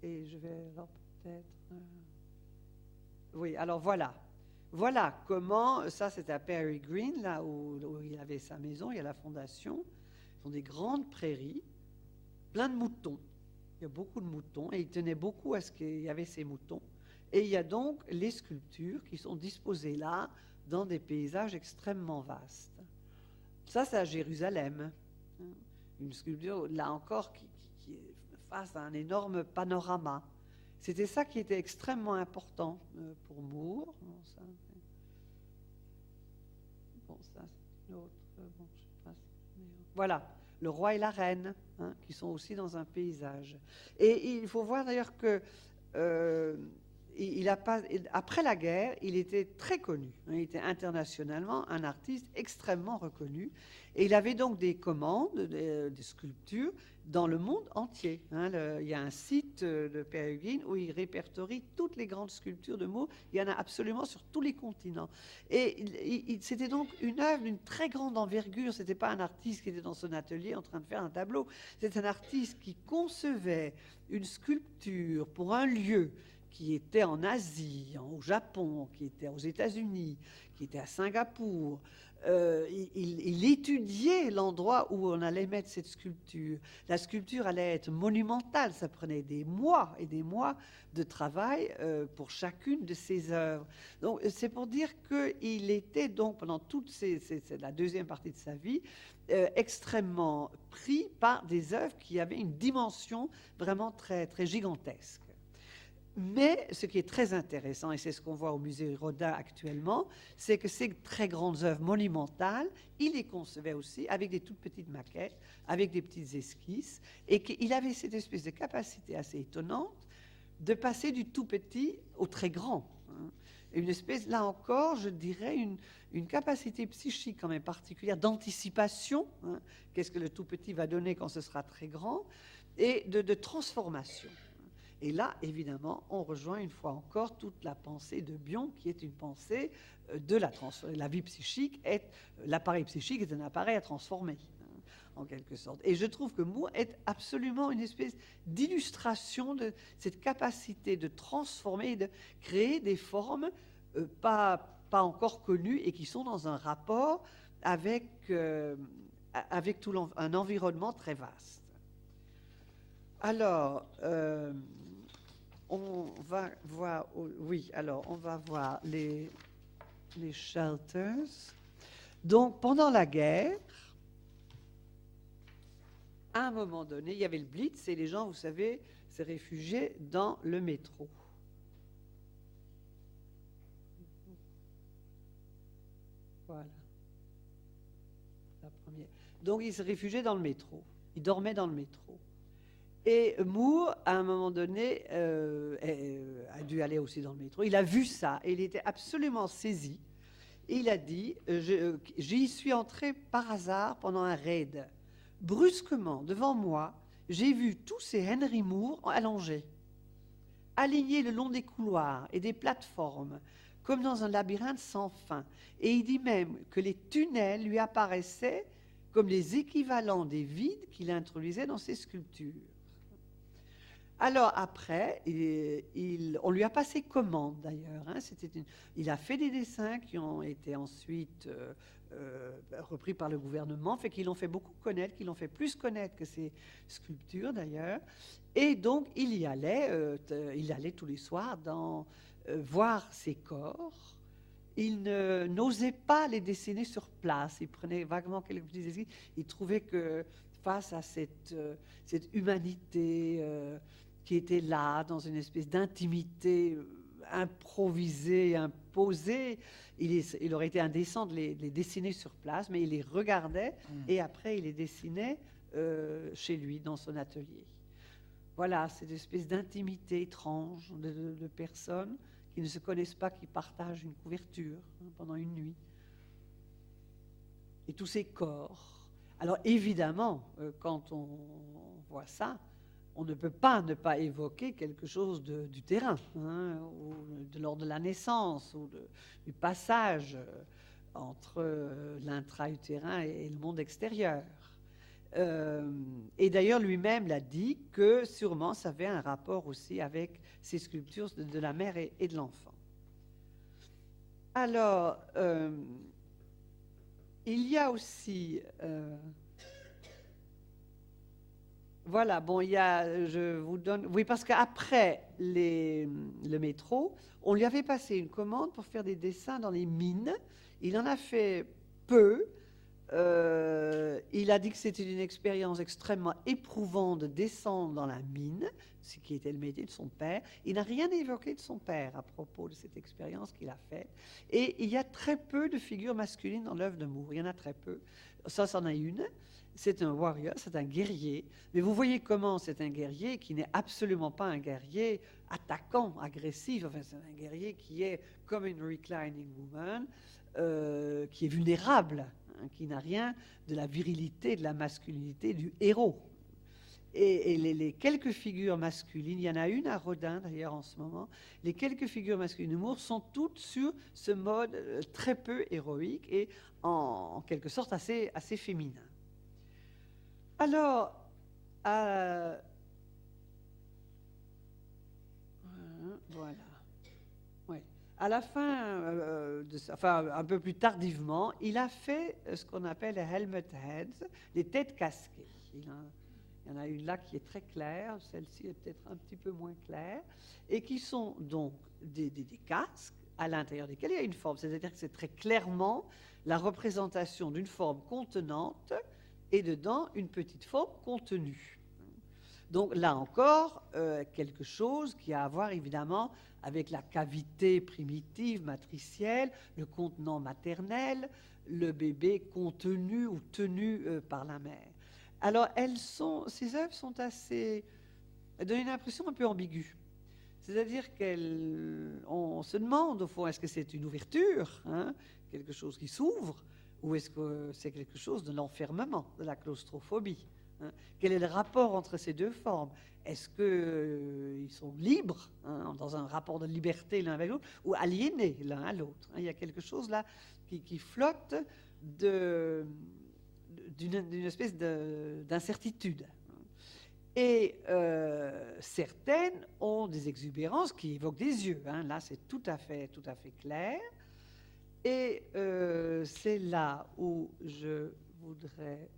Et je vais alors peut-être... Oui, alors voilà. Voilà comment... Ça, c'est à Perry Green, là où il avait sa maison, il y a la fondation. Ce sont des grandes prairies, plein de moutons. Il y a beaucoup de moutons et il tenait beaucoup à ce qu'il y avait ces moutons. Et il y a donc les sculptures qui sont disposées là dans des paysages extrêmement vastes. Ça, c'est à Jérusalem. Une sculpture, là encore, qui est face à un énorme panorama. C'était ça qui était extrêmement important pour Moore. Ça, c'est l'autre. Voilà, le roi et la reine, qui sont aussi dans un paysage. Et il faut voir d'ailleurs que après la guerre, il était très connu. Il était internationalement un artiste extrêmement reconnu. Et il avait donc des commandes, des sculptures dans le monde entier. Il y a un site de Peer Gynt où il répertorie toutes les grandes sculptures de Moore. Il y en a absolument sur tous les continents. Et c'était donc une œuvre d'une très grande envergure. Ce n'était pas un artiste qui était dans son atelier en train de faire un tableau. C'était un artiste qui concevait une sculpture pour un lieu qui était en Asie, au Japon, qui était aux États-Unis, qui était à Singapour. Il étudiait l'endroit où on allait mettre cette sculpture. La sculpture allait être monumentale, ça prenait des mois et des mois de travail pour chacune de ses œuvres. Donc c'est pour dire qu'il était donc pendant toute la deuxième partie de sa vie extrêmement pris par des œuvres qui avaient une dimension vraiment très, très gigantesque. Mais ce qui est très intéressant, et c'est ce qu'on voit au musée Rodin actuellement, c'est que ces très grandes œuvres monumentales, il les concevait aussi avec des toutes petites maquettes, avec des petites esquisses, et qu'il avait cette espèce de capacité assez étonnante de passer du tout petit au très grand. Une espèce, là encore, je dirais, une capacité psychique quand même particulière d'anticipation, qu'est-ce que le tout petit va donner quand ce sera très grand, et de transformation. Et là, évidemment, on rejoint une fois encore toute la pensée de Bion, qui est une pensée de la transformation. La vie psychique l'appareil psychique est un appareil à transformer, en quelque sorte. Et je trouve que Moore est absolument une espèce d'illustration de cette capacité de transformer, de créer des formes pas encore connues et qui sont dans un rapport avec un environnement très vaste. Alors, on va voir, on va voir les shelters. Donc, pendant la guerre, à un moment donné, il y avait le Blitz et les gens, vous savez, se réfugiaient dans le métro. Voilà. La première. Donc, ils se réfugiaient dans le métro. Ils dormaient dans le métro. Et Moore, à un moment donné, a dû aller aussi dans le métro. Il a vu ça et il était absolument saisi. Et il a dit, j'y suis entré par hasard pendant un raid. Brusquement, devant moi, j'ai vu tous ces Henry Moore allongés, alignés le long des couloirs et des plateformes, comme dans un labyrinthe sans fin. Et il dit même que les tunnels lui apparaissaient comme les équivalents des vides qu'il introduisait dans ses sculptures. Alors après, on lui a passé commande d'ailleurs. Il a fait des dessins qui ont été ensuite repris par le gouvernement, fait qu'ils l'ont fait beaucoup connaître, qu'ils l'ont fait plus connaître que ses sculptures d'ailleurs. Et donc il y allait tous les soirs voir ses corps. Il n'osait pas les dessiner sur place. Il prenait vaguement quelques petits esquisses. Il trouvait que face à cette humanité qui était là, dans une espèce d'intimité improvisée, imposée, il aurait été indécent de les dessiner sur place, mais il les regardait et après il les dessinait chez lui, dans son atelier. Voilà, cette espèce d'intimité étrange de personnes qui ne se connaissent pas, qui partagent une couverture pendant une nuit. Et tous ces corps. Alors évidemment, quand on voit ça, on ne peut pas ne pas évoquer quelque chose du terrain, ou de l'ordre de la naissance, ou du passage entre l'intra-utérin et le monde extérieur. Et d'ailleurs, lui-même l'a dit que sûrement ça avait un rapport aussi avec ces sculptures de la mère et de l'enfant. Alors, il y a aussi... Voilà, bon, je vous donne... Oui, parce qu'après le métro, on lui avait passé une commande pour faire des dessins dans les mines. Il en a fait peu. Il a dit que c'était une expérience extrêmement éprouvante de descendre dans la mine, ce qui était le métier de son père. Il n'a rien évoqué de son père à propos de cette expérience qu'il a faite. Et il y a très peu de figures masculines dans l'œuvre de Moore. Il y en a très peu. Ça, c'en a une. C'est un warrior, c'est un guerrier. Mais vous voyez comment c'est un guerrier qui n'est absolument pas un guerrier attaquant, agressif. Enfin, c'est un guerrier qui est comme une reclining woman, qui est vulnérable, hein, qui n'a rien de la virilité, de la masculinité du héros. Et les quelques figures masculines, il y en a une à Rodin d'ailleurs en ce moment, les quelques figures masculines de Moore sont toutes sur ce mode très peu héroïque et en quelque sorte assez féminin. Alors, voilà. Ouais. À la fin, enfin un peu plus tardivement, il a fait ce qu'on appelle les helmet heads, les têtes casquées. Il y en a une là qui est très claire, celle-ci est peut-être un petit peu moins claire, et qui sont donc des casques à l'intérieur desquels il y a une forme. C'est-à-dire que c'est très clairement la représentation d'une forme contenante et dedans une petite forme contenue. Donc là encore, quelque chose qui a à voir évidemment avec la cavité primitive, matricielle, le contenant maternel, le bébé contenu ou tenu par la mère. Alors ces œuvres sont assez... Elles donnent une impression un peu ambiguë. C'est-à-dire qu'on se demande, au fond, est-ce que c'est une ouverture, hein, quelque chose qui s'ouvre, ou est-ce que c'est quelque chose de l'enfermement, de la claustrophobie, hein? Quel est le rapport entre ces deux formes? Est-ce qu'ils sont libres, hein, dans un rapport de liberté l'un avec l'autre, ou aliénés l'un à l'autre, hein? Il y a quelque chose là qui flotte d'une espèce d'incertitude. Et certaines ont des exubérances qui évoquent des yeux, hein. Là, c'est tout à fait clair. Et c'est là où je voudrais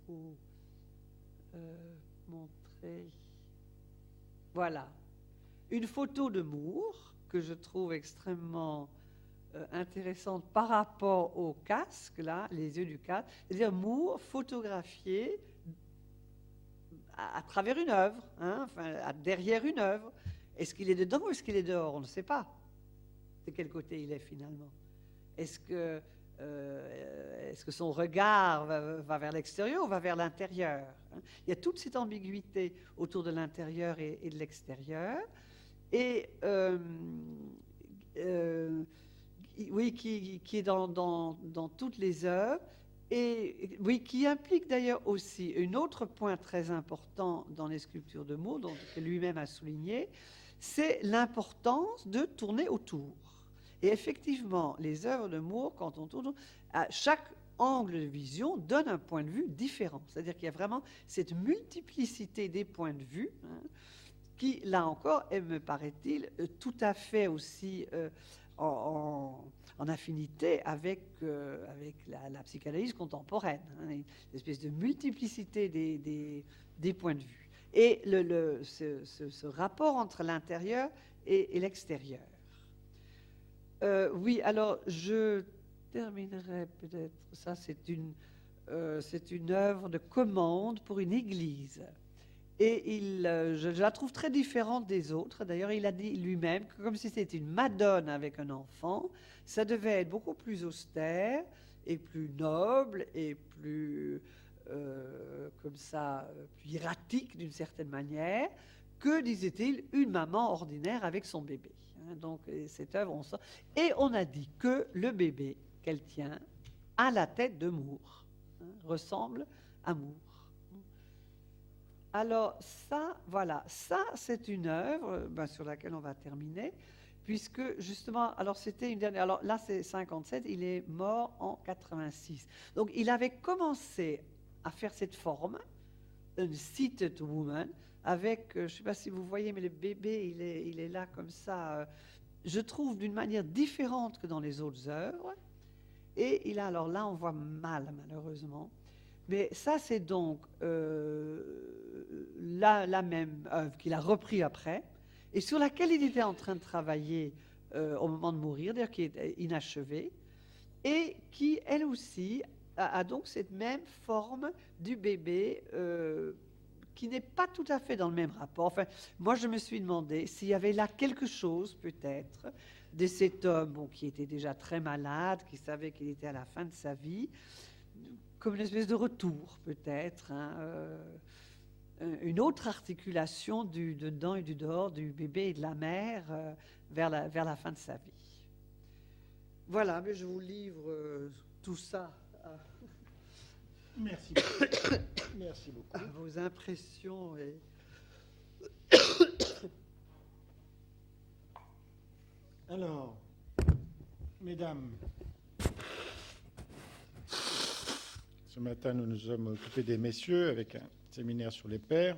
vous montrer, voilà, une photo de Moore que je trouve extrêmement intéressante par rapport au casque, là, les yeux du casque. C'est-à-dire Moore photographié à travers une œuvre, hein, enfin, derrière une œuvre. Est-ce qu'il est dedans ou est-ce qu'il est dehors? On ne sait pas de quel côté il est finalement. Est-ce que son regard va vers l'extérieur ou va vers l'intérieur, hein? Il y a toute cette ambiguïté autour de l'intérieur et de l'extérieur. Et oui, qui est dans toutes les œuvres. Et oui, qui implique d'ailleurs aussi un autre point très important dans les sculptures de Moore, que lui-même a souligné, c'est l'importance de tourner autour. Et effectivement, les œuvres de Moore, quand on tourne, à chaque angle de vision donne un point de vue différent. C'est-à-dire qu'il y a vraiment cette multiplicité des points de vue, hein, qui, là encore, me paraît-il, tout à fait aussi en affinité avec la psychanalyse contemporaine, hein, une espèce de multiplicité des points de vue. Et ce rapport entre l'intérieur et l'extérieur. Oui, alors je terminerai peut-être. Ça, c'est une œuvre de commande pour une église. Et je la trouve très différente des autres. D'ailleurs, il a dit lui-même que comme si c'était une Madone avec un enfant, ça devait être beaucoup plus austère et plus noble et plus, comme ça, plus hiératique d'une certaine manière que, disait-il, une maman ordinaire avec son bébé. Donc, cette œuvre, on sent. Et on a dit que le bébé qu'elle tient a la tête de Moore, hein, ressemble à Moore. Alors, ça, voilà, ça, c'est une œuvre sur laquelle on va terminer, puisque, justement, alors c'était une dernière. Alors là, c'est 57, il est mort en 86. Donc, il avait commencé à faire cette forme, une seated woman, avec, je ne sais pas si vous voyez, mais le bébé, il est là comme ça, je trouve d'une manière différente que dans les autres œuvres. Et il a, alors là, on voit mal, malheureusement, Mais ça, c'est donc la même œuvre qu'il a repris après, et sur laquelle il était en train de travailler au moment de mourir, d'ailleurs qui est inachevée, et qui, elle aussi, a donc cette même forme du bébé qui n'est pas tout à fait dans le même rapport. Enfin, moi, je me suis demandé s'il y avait là quelque chose, peut-être, de cet homme qui était déjà très malade, qui savait qu'il était à la fin de sa vie, comme une espèce de retour, peut-être, une autre articulation du dedans et du dehors, du bébé et de la mère vers la fin de sa vie. Voilà, mais je vous livre tout ça. Merci beaucoup. Merci beaucoup. Vos impressions et... Alors, mesdames, ce matin, nous nous sommes occupés des messieurs avec un séminaire sur les pères.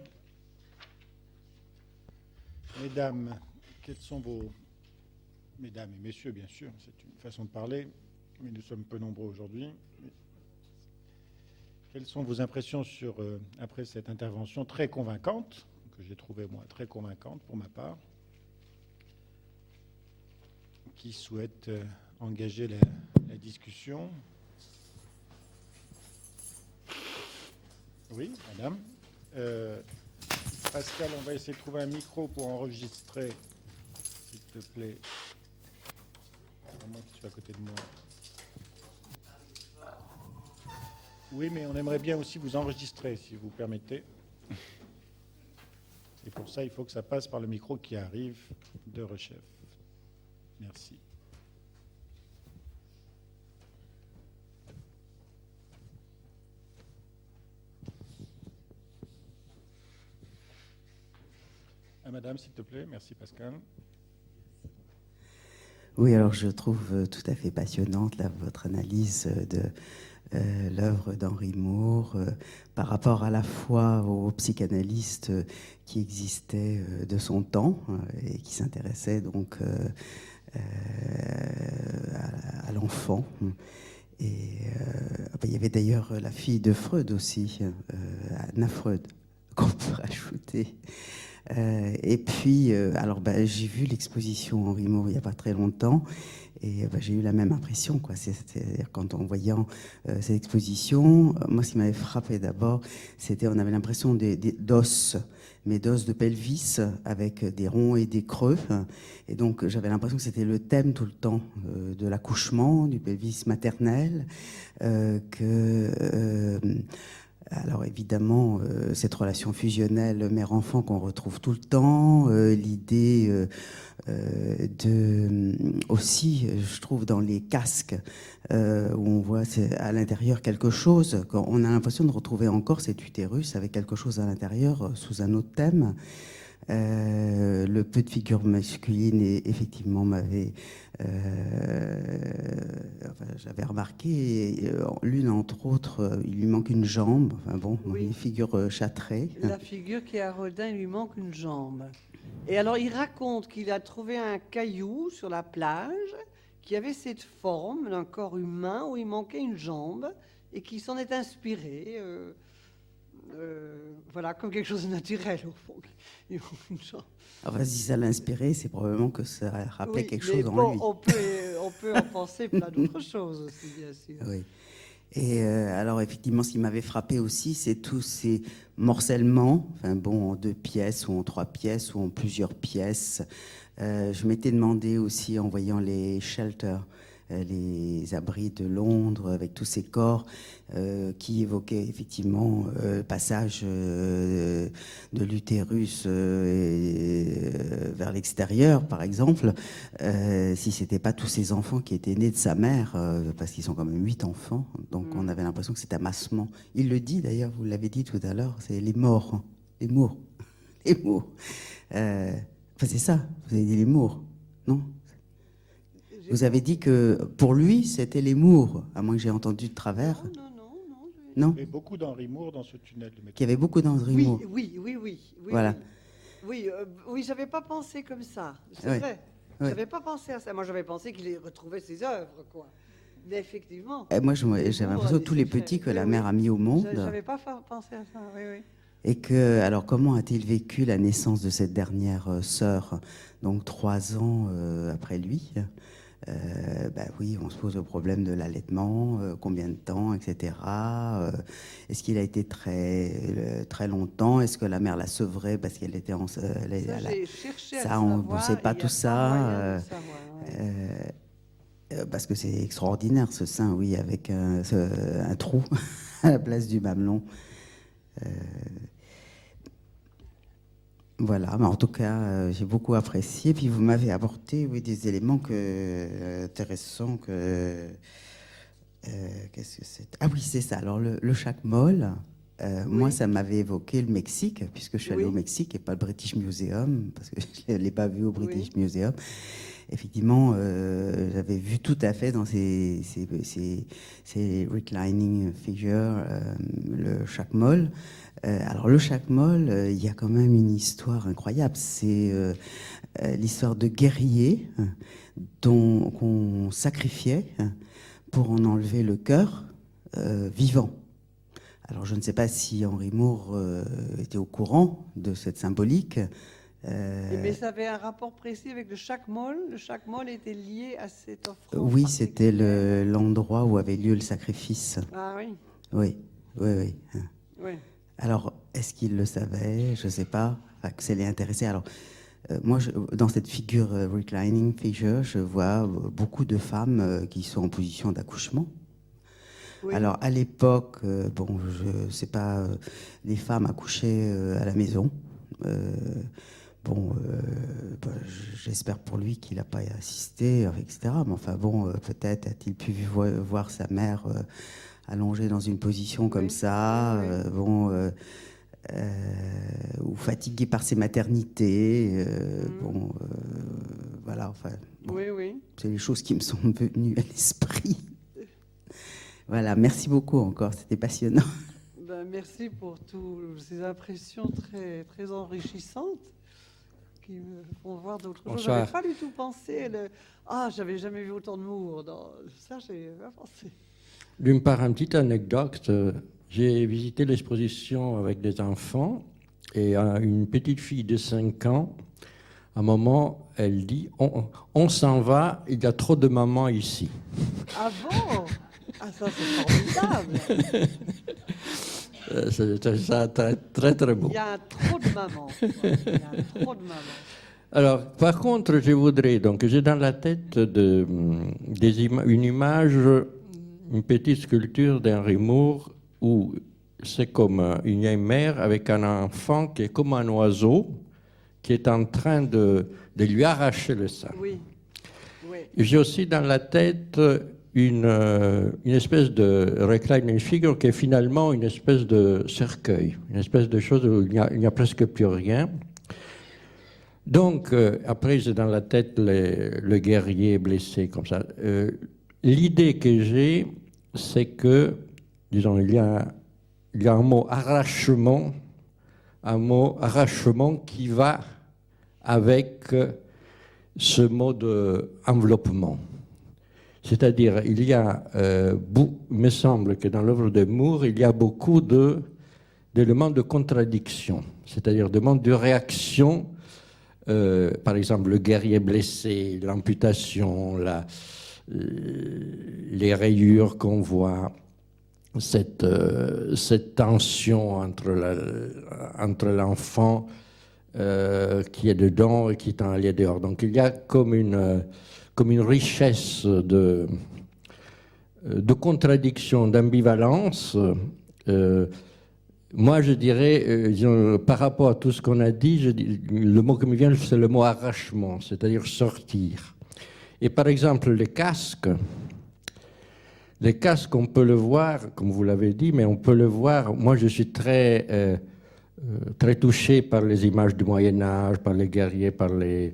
Mesdames, quels sont vos... Mesdames et messieurs, bien sûr, c'est une façon de parler, mais nous sommes peu nombreux aujourd'hui. Quelles sont vos impressions après cette intervention très convaincante, que j'ai trouvée, moi, très convaincante pour ma part, qui souhaite engager la discussion? Oui, madame. Pascal, on va essayer de trouver un micro pour enregistrer, s'il te plaît. À moins que tu sois à côté de moi. Oui, mais on aimerait bien aussi vous enregistrer, si vous permettez. Et pour ça, il faut que ça passe par le micro qui arrive de Rechef. Merci. Madame, s'il te plaît. Merci, Pascal. Oui, alors je trouve tout à fait passionnante là, votre analyse de l'œuvre d'Henry Moore par rapport à la fois aux psychanalystes qui existaient de son temps et qui s'intéressaient donc à l'enfant. Et il y avait d'ailleurs la fille de Freud aussi, Anna Freud, qu'on peut rajouter. Et puis, j'ai vu l'exposition Henry Moore il n'y a pas très longtemps, et j'ai eu la même impression, quoi. C'est-à-dire en voyant cette exposition, moi, ce qui m'avait frappé d'abord, c'était on avait l'impression d'os, mais d'os de pelvis avec des ronds et des creux. Et donc, j'avais l'impression que c'était le thème tout le temps de l'accouchement, du pelvis maternel, alors évidemment, cette relation fusionnelle mère-enfant qu'on retrouve tout le temps, l'idée aussi, je trouve, dans les casques, où on voit à l'intérieur quelque chose, on a l'impression de retrouver encore cet utérus avec quelque chose à l'intérieur sous un autre thème. Le peu de figures masculines, effectivement, j'avais remarqué, l'une entre autres, il lui manque une jambe, enfin bon, Oui. Une figure châtrée. La figure qui est à Rodin, il lui manque une jambe. Et alors, il raconte qu'il a trouvé un caillou sur la plage qui avait cette forme d'un corps humain où il manquait une jambe et qui s'en est inspiré. Voilà, comme quelque chose de naturel, au fond. Il manque une jambe. Enfin, si ça l'a inspiré, c'est probablement que ça rappelait quelque chose bon, en lui. On peut en penser plein d'autres choses aussi, bien sûr. Oui. Et alors, effectivement, ce qui m'avait frappé aussi, c'est tous ces morcellements, en 2 pièces ou en 3 pièces ou en plusieurs pièces. Je m'étais demandé aussi, en voyant les shelters, les abris de Londres, avec tous ces corps qui évoquaient effectivement le passage de l'utérus vers l'extérieur, par exemple, si c'était pas tous ces enfants qui étaient nés de sa mère, parce qu'ils sont quand même 8 enfants, donc on avait l'impression que c'était amassement. Il le dit d'ailleurs, vous l'avez dit tout à l'heure, c'est les morts, hein, les mours, les mours. C'est ça, vous avez dit les mours, non ? Vous avez dit que pour lui, c'était les Mours, à moins que j'ai entendu de travers. Non. Il y avait beaucoup d'Henry Moore dans ce tunnel. Qu'il y avait beaucoup d'Henry Moore. Oui. Voilà. Oui, j'avais pas pensé comme ça. C'est vrai. Oui. J'avais pas pensé à ça. Moi, j'avais pensé qu'il retrouvait ses œuvres, quoi. Effectivement. Et moi, j'avais l'impression que tous les petits que la mère a mis au monde. J'avais pas pensé à ça, oui, oui. Et que, alors, comment a-t-il vécu la naissance de cette dernière sœur, donc 3 ans après lui? Oui, on se pose le problème de l'allaitement, combien de temps, etc. Est-ce qu'il a été très longtemps? Est-ce que la mère l'a sevré parce qu'elle était en... J'ai cherché à ça, savoir, on ne sait pas tout ça. Parce que c'est extraordinaire ce sein, oui, avec un trou à la place du mamelon. Voilà, mais en tout cas, j'ai beaucoup apprécié. Puis vous m'avez apporté, oui, des éléments intéressants. Qu'est-ce que c'est? Ah oui, c'est ça. Alors le chacmol, oui. Moi, ça m'avait évoqué le Mexique, puisque je suis allée au Mexique et pas le British Museum, parce que je ne l'ai pas vu au British Museum. Effectivement, j'avais vu tout à fait dans ces reclining figures le chacmol. Alors le chacmol, il y a quand même une histoire incroyable. C'est l'histoire de guerriers qu'on sacrifiait pour en enlever le cœur vivant. Alors je ne sais pas si Henry Moore était au courant de cette symbolique. Mais ça avait un rapport précis avec le chacmol. Le chacmol était lié à cette offrande. Oui, c'était l'endroit où avait lieu le sacrifice. Ah oui. Oui. Oui. Alors, est-ce qu'il le savait? Je ne sais pas. Enfin, que ça l'ait intéressé. Alors, moi, dans cette figure reclining figure, je vois beaucoup de femmes qui sont en position d'accouchement. Oui. Alors, à l'époque, je ne sais pas, les femmes accouchaient à la maison. J'espère pour lui qu'il n'a pas assisté, etc. Mais enfin bon, peut-être a-t-il pu voir sa mère allongée dans une position comme ça, ou fatiguée par ses maternités. Voilà, enfin. Bon, c'est les choses qui me sont venues à l'esprit. Voilà, merci beaucoup encore, c'était passionnant. Merci pour toutes ces impressions très, très enrichissantes qui me font voir d'autres choses. Je n'avais pas du tout pensé. J'avais jamais vu autant de Moore. Ça, j'ai pas pensé. D'une part, une petite anecdote. J'ai visité l'exposition avec des enfants et une petite fille de 5 ans, à un moment, elle dit on s'en va, il y a trop de mamans ici. Ah bon? Ah, ça, c'est formidable. C'est ça, très, très, très beau. Il y a trop de mamans. Alors, par contre, je voudrais, donc, j'ai dans la tête une image, une petite sculpture d'Henry Moore où c'est comme une vieille mère avec un enfant qui est comme un oiseau qui est en train de lui arracher le sein. Oui. J'ai aussi dans la tête une espèce de reclining figure qui est finalement une espèce de cercueil, une espèce de chose où il n'y a presque plus rien. Donc, après, j'ai dans la tête le guerrier blessé, comme ça. L'idée que j'ai, c'est que, disons, il y a un mot arrachement qui va avec ce mot d'enveloppement. C'est-à-dire, il me semble que dans l'œuvre de Moore, il y a beaucoup d'éléments de contradiction, c'est-à-dire d'éléments de réaction, par exemple le guerrier blessé, l'amputation, les rayures qu'on voit, cette tension entre l'enfant qui est dedans et qui est en allé dehors. Donc il y a comme une richesse de contradiction, d'ambivalence. Moi, je dirais, par rapport à tout ce qu'on a dit, le mot qui me vient, c'est le mot arrachement, c'est-à-dire sortir. Et par exemple, les casques, on peut le voir, comme vous l'avez dit, mais on peut le voir. Moi, je suis très touché par les images du Moyen-Âge, par les guerriers, par les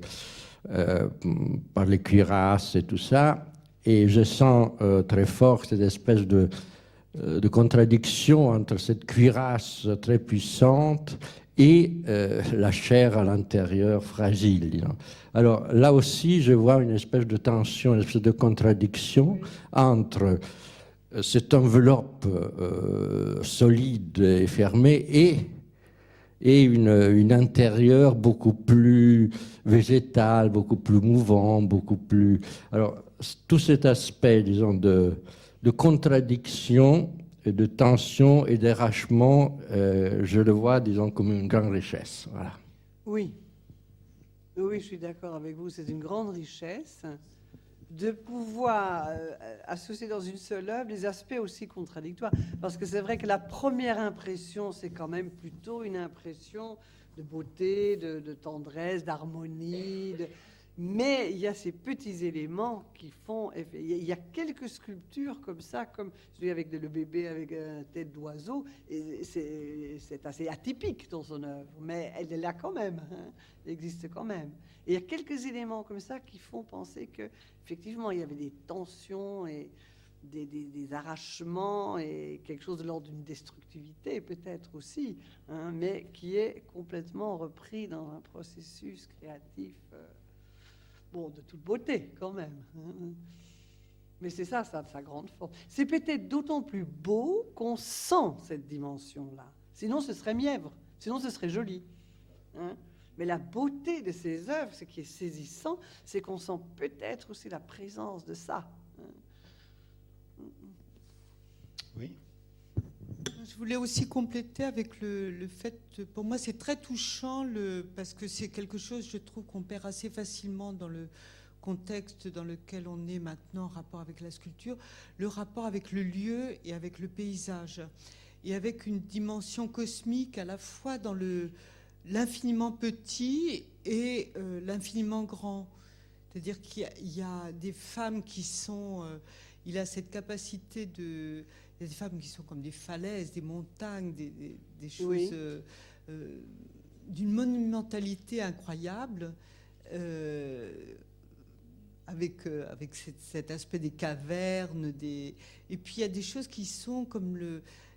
cuirasses et tout ça, et je sens très fort cette espèce de contradiction entre cette cuirasse très puissante et la chair à l'intérieur fragile. Disons. Alors là aussi, je vois une espèce de tension, une espèce de contradiction entre cette enveloppe solide et fermée et une intérieure beaucoup plus végétale, beaucoup plus mouvant, beaucoup plus... Alors, tout cet aspect, disons, de contradiction, et de tension et d'arrachement, je le vois, disons, comme une grande richesse. Voilà. Oui. Oui, je suis d'accord avec vous. C'est une grande richesse de pouvoir associer dans une seule œuvre les aspects aussi contradictoires. Parce que c'est vrai que la première impression, c'est quand même plutôt une impression de beauté, de tendresse, d'harmonie. Mais il y a ces petits éléments qui font... Il y a quelques sculptures comme ça, comme celui avec le bébé avec une tête d'oiseau. Et c'est assez atypique dans son œuvre, mais elle est là quand même. Hein, elle existe quand même. Et il y a quelques éléments comme ça qui font penser qu'effectivement, il y avait des tensions et des arrachements et quelque chose de l'ordre d'une destructivité peut-être aussi, hein, mais qui est complètement repris dans un processus créatif... Bon, de toute beauté, quand même. Mais c'est ça, sa grande force. C'est peut-être d'autant plus beau qu'on sent cette dimension-là. Sinon, ce serait mièvre. Sinon, ce serait joli. Hein? Mais la beauté de ces œuvres, ce qui est saisissant, c'est qu'on sent peut-être aussi la présence de ça. Oui. Je voulais aussi compléter avec le fait, pour moi c'est très touchant, parce que c'est quelque chose, je trouve, qu'on perd assez facilement dans le contexte dans lequel on est maintenant en rapport avec la sculpture, le rapport avec le lieu et avec le paysage, et avec une dimension cosmique à la fois dans l'infiniment petit et l'infiniment grand. C'est-à-dire qu'il y a des femmes qui sont... il a cette capacité de... Il y a des femmes qui sont comme des falaises, des montagnes, des choses oui. D'une monumentalité incroyable, avec cet aspect des cavernes. Et puis il y a des choses qui sont comme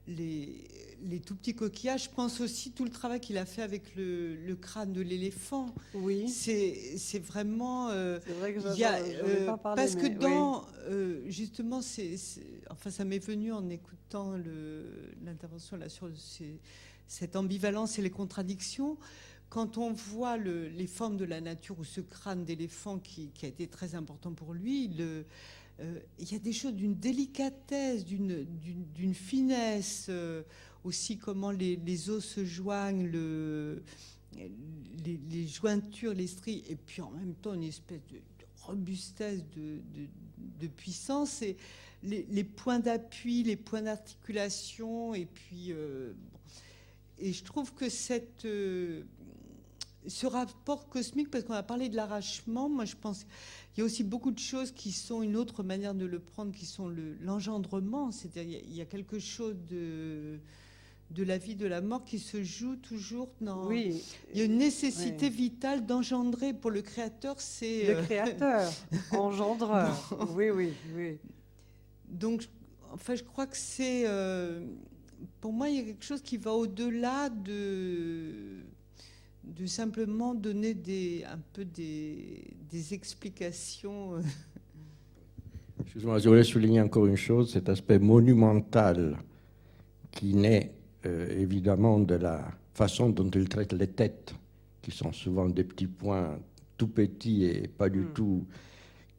les tout petits coquillages. Je pense aussi tout le travail qu'il a fait avec le crâne de l'éléphant. Oui. C'est vraiment... c'est vrai que pas parlé, parce que dans... justement, enfin, ça m'est venu en écoutant l'intervention là sur cette ambivalence et les contradictions. Quand on voit les formes de la nature ou ce crâne d'éléphant qui a été très important pour lui, il y a des choses d'une délicatesse, d'une finesse, aussi comment les os se joignent, les jointures, les stries, et puis en même temps une espèce de robustesse, de puissance, et les points d'appui, les points d'articulation, et puis... et je trouve que ce rapport cosmique, parce qu'on a parlé de l'arrachement, moi je pense qu'il y a aussi beaucoup de choses qui sont une autre manière de le prendre, qui sont l'engendrement, c'est-à-dire il y a quelque chose de la vie, de la mort qui se joue toujours dans... Oui. Il y a une nécessité vitale d'engendrer. Pour le créateur, c'est... Le créateur, engendreur. Oui, oui, oui. Donc, enfin, je crois que c'est... pour moi, il y a quelque chose qui va au-delà de simplement donner un peu des explications. Excuse-moi, je voulais souligner encore une chose, cet aspect monumental qui naît évidemment de la façon dont il traite les têtes, qui sont souvent des petits points tout petits et pas du tout,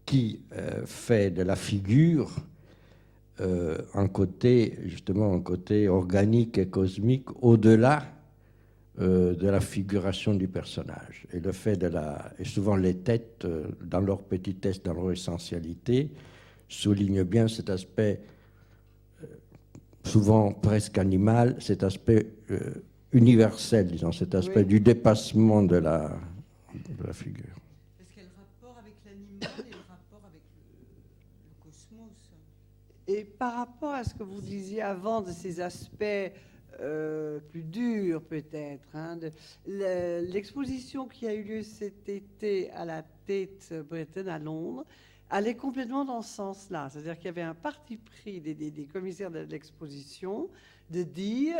qui fait de la figure un côté organique et cosmique au-delà de la figuration du personnage. Et le fait et souvent les têtes, dans leur petitesse, dans leur essentialité, soulignent bien cet aspect souvent presque animal, cet aspect universel, disons, cet aspect du dépassement de la figure. Parce qu'il y a le rapport avec l'animal et le rapport avec le cosmos. Et par rapport à ce que vous disiez avant de ces aspects plus durs peut-être, hein, l'exposition qui a eu lieu cet été à la Tate Britain à Londres, allait complètement dans ce sens-là. C'est-à-dire qu'il y avait un parti pris des commissaires de l'exposition de dire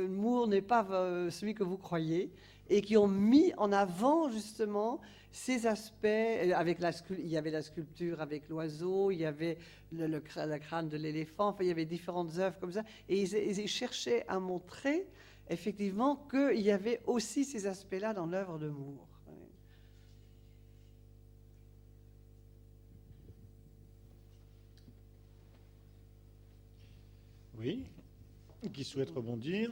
Moore n'est pas celui que vous croyez, et qui ont mis en avant justement ces aspects. Il y avait la sculpture avec l'oiseau, il y avait le crâne de l'éléphant, enfin, il y avait différentes œuvres comme ça, et ils cherchaient à montrer effectivement qu'il y avait aussi ces aspects-là dans l'œuvre de Moore. Oui, qui souhaite rebondir?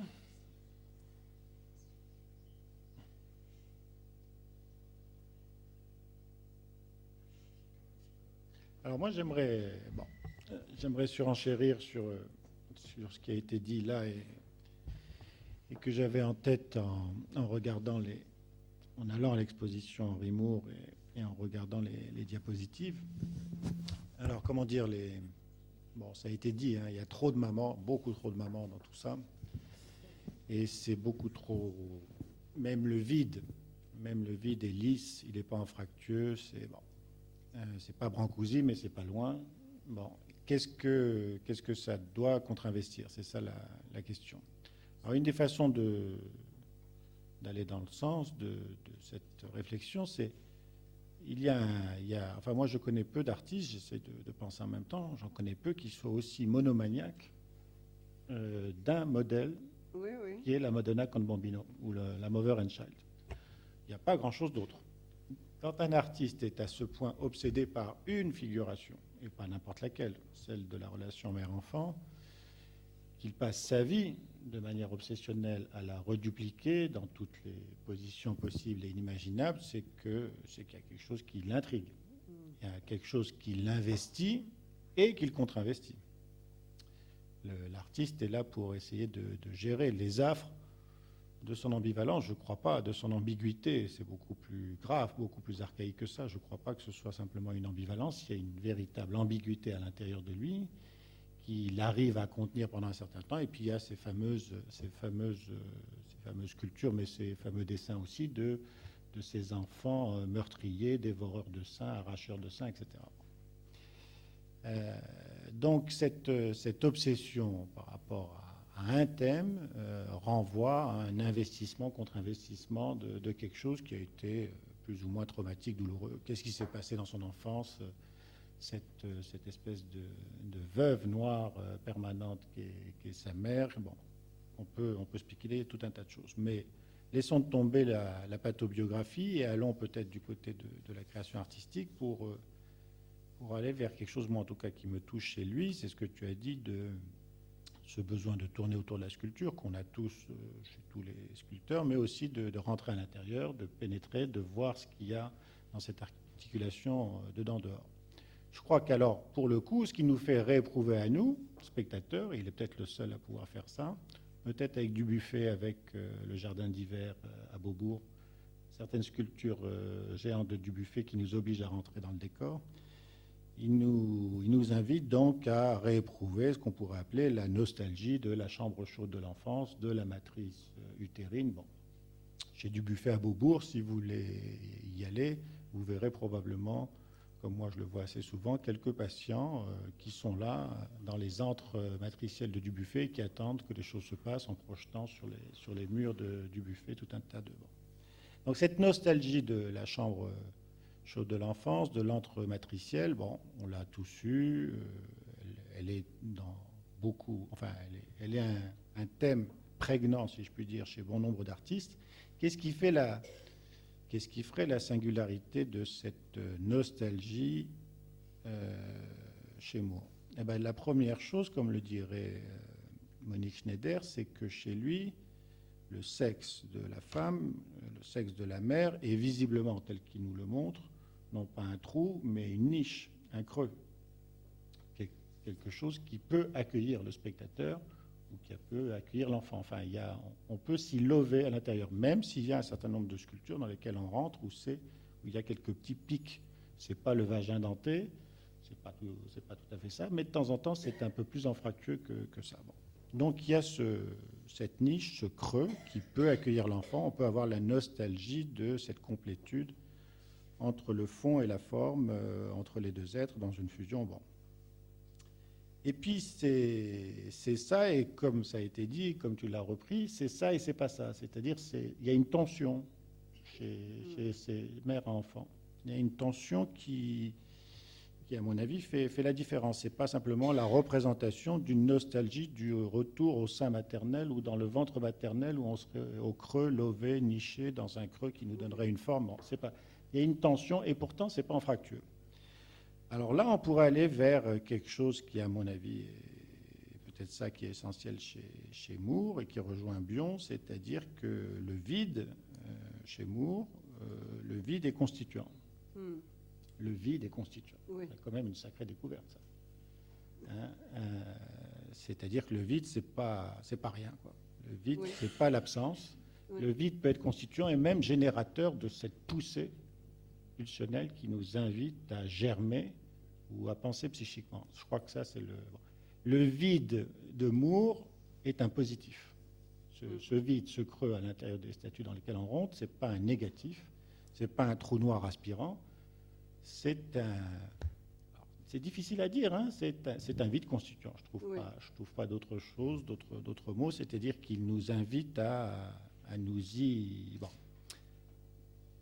Alors moi, j'aimerais surenchérir sur ce qui a été dit là et que j'avais en tête en regardant en allant à l'exposition Henri Moore et en regardant les diapositives. Alors, comment dire, bon, ça a été dit, hein, il y a trop de mamans, beaucoup trop de mamans dans tout ça, et c'est beaucoup trop. Même le vide est lisse, il n'est pas anfractueux, c'est bon. C'est pas Brancusi, mais c'est pas loin. Bon, qu'est-ce que ça doit contre-investir? C'est ça la question. Alors, une des façons d'aller dans le sens de cette réflexion, c'est enfin, moi, je connais peu d'artistes, j'essaie de penser en même temps, j'en connais peu qui soient aussi monomaniaques d'un modèle qui est la Madonna con Bambino ou la Mother and Child. Il n'y a pas grand-chose d'autre. Quand un artiste est à ce point obsédé par une figuration, et pas n'importe laquelle, celle de la relation mère-enfant, qu'il passe sa vie de manière obsessionnelle à la redupliquer dans toutes les positions possibles et inimaginables, c'est qu'il y a quelque chose qui l'intrigue. Il y a quelque chose qui l'investit et qui le contre-investit. L'artiste est là pour essayer de gérer les affres de son ambivalence. Je ne crois pas de son ambiguïté. C'est beaucoup plus grave, beaucoup plus archaïque que ça. Je ne crois pas que ce soit simplement une ambivalence. Il y a une véritable ambiguïté à l'intérieur de lui qu'il arrive à contenir pendant un certain temps. Et puis il y a ces fameuses sculptures, mais ces fameux dessins aussi de ces enfants meurtriers, dévoreurs de seins, arracheurs de seins, etc. Donc cette obsession par rapport à un thème renvoie à un investissement contre investissement de quelque chose qui a été plus ou moins traumatique, douloureux. Qu'est-ce qui s'est passé dans son enfance, cette espèce de veuve noire permanente qui est sa mère. Bon, on peut spéculer tout un tas de choses, mais laissons tomber la pathobiographie et allons peut-être du côté de la création artistique pour aller vers quelque chose, moi en tout cas, qui me touche chez lui. C'est ce que tu as dit de ce besoin de tourner autour de la sculpture qu'on a tous chez tous les sculpteurs, mais aussi de rentrer à l'intérieur, de pénétrer, de voir ce qu'il y a dans cette articulation dedans-dehors. Je crois qu'alors, pour le coup, ce qui nous fait rééprouver à nous, spectateurs, il est peut-être le seul à pouvoir faire ça, peut-être avec Dubuffet, avec le jardin d'hiver à Beaubourg, certaines sculptures géantes de Dubuffet qui nous obligent à rentrer dans le décor. Il nous invite donc à rééprouver ce qu'on pourrait appeler la nostalgie de la chambre chaude de l'enfance, de la matrice utérine. Bon. Chez Dubuffet à Beaubourg, si vous voulez y aller, vous verrez probablement, comme moi je le vois assez souvent, quelques patients qui sont là dans les antres matriciels de Dubuffet et qui attendent que les choses se passent en projetant sur les murs du Dubuffet tout un tas de... Bon. Donc cette nostalgie de la chambre chaude de l'enfance, de l'antre matriciel, bon, on l'a tous eu, elle est dans beaucoup, enfin, elle est un thème prégnant, si je puis dire, chez bon nombre d'artistes. Qu'est-ce qui ferait la singularité de cette nostalgie chez Moore? Eh bien, la première chose, comme le dirait Monique Schneider, c'est que chez lui, le sexe de la femme, le sexe de la mère est visiblement, tel qu'il nous le montre, non pas un trou, mais une niche, un creux. Quelque chose qui peut accueillir le spectateur ou qui peut accueillir l'enfant. Enfin, on peut s'y lever à l'intérieur, même s'il y a un certain nombre de sculptures dans lesquelles on rentre où il y a quelques petits pics. Ce n'est pas le vagin denté, c'est pas tout à fait ça, mais de temps en temps, c'est un peu plus anfractueux que ça. Bon. Donc, il y a cette niche, ce creux qui peut accueillir l'enfant. On peut avoir la nostalgie de cette complétude entre le fond et la forme, entre les deux êtres dans une fusion. Bon. Et puis c'est ça, et comme ça a été dit, comme tu l'as repris, c'est ça et c'est pas ça. C'est-à-dire il y a une tension chez ces mères et enfants. Il y a une tension qui à mon avis, fait la différence. Ce n'est pas simplement la représentation d'une nostalgie du retour au sein maternel ou dans le ventre maternel où on serait au creux, lové, niché, dans un creux qui nous donnerait une forme. Bon, c'est pas... Il y a une tension et pourtant, ce n'est pas en fracture. Alors là, on pourrait aller vers quelque chose qui, à mon avis, est peut-être ça qui est essentiel chez Moore et qui rejoint Bion, c'est-à-dire que le vide, chez Moore, le vide est constituant. Le vide est constituant. Oui. C'est quand même une sacrée découverte, ça. Hein, c'est-à-dire que le vide, c'est pas rien, quoi. Le vide, Oui. c'est pas l'absence. Oui. Le vide peut être constituant et même générateur de cette poussée pulsionnelle qui nous invite à germer ou à penser psychiquement. Je crois que ça, c'est le vide de Moore est un positif. Ce vide, ce creux à l'intérieur des statues dans lesquelles on rentre, c'est pas un négatif, c'est pas un trou noir aspirant. C'est difficile à dire, hein, c'est un vide constituant. Je trouve pas d'autre chose, d'autres mots, c'est-à-dire qu'il nous invite à nous y... Bon.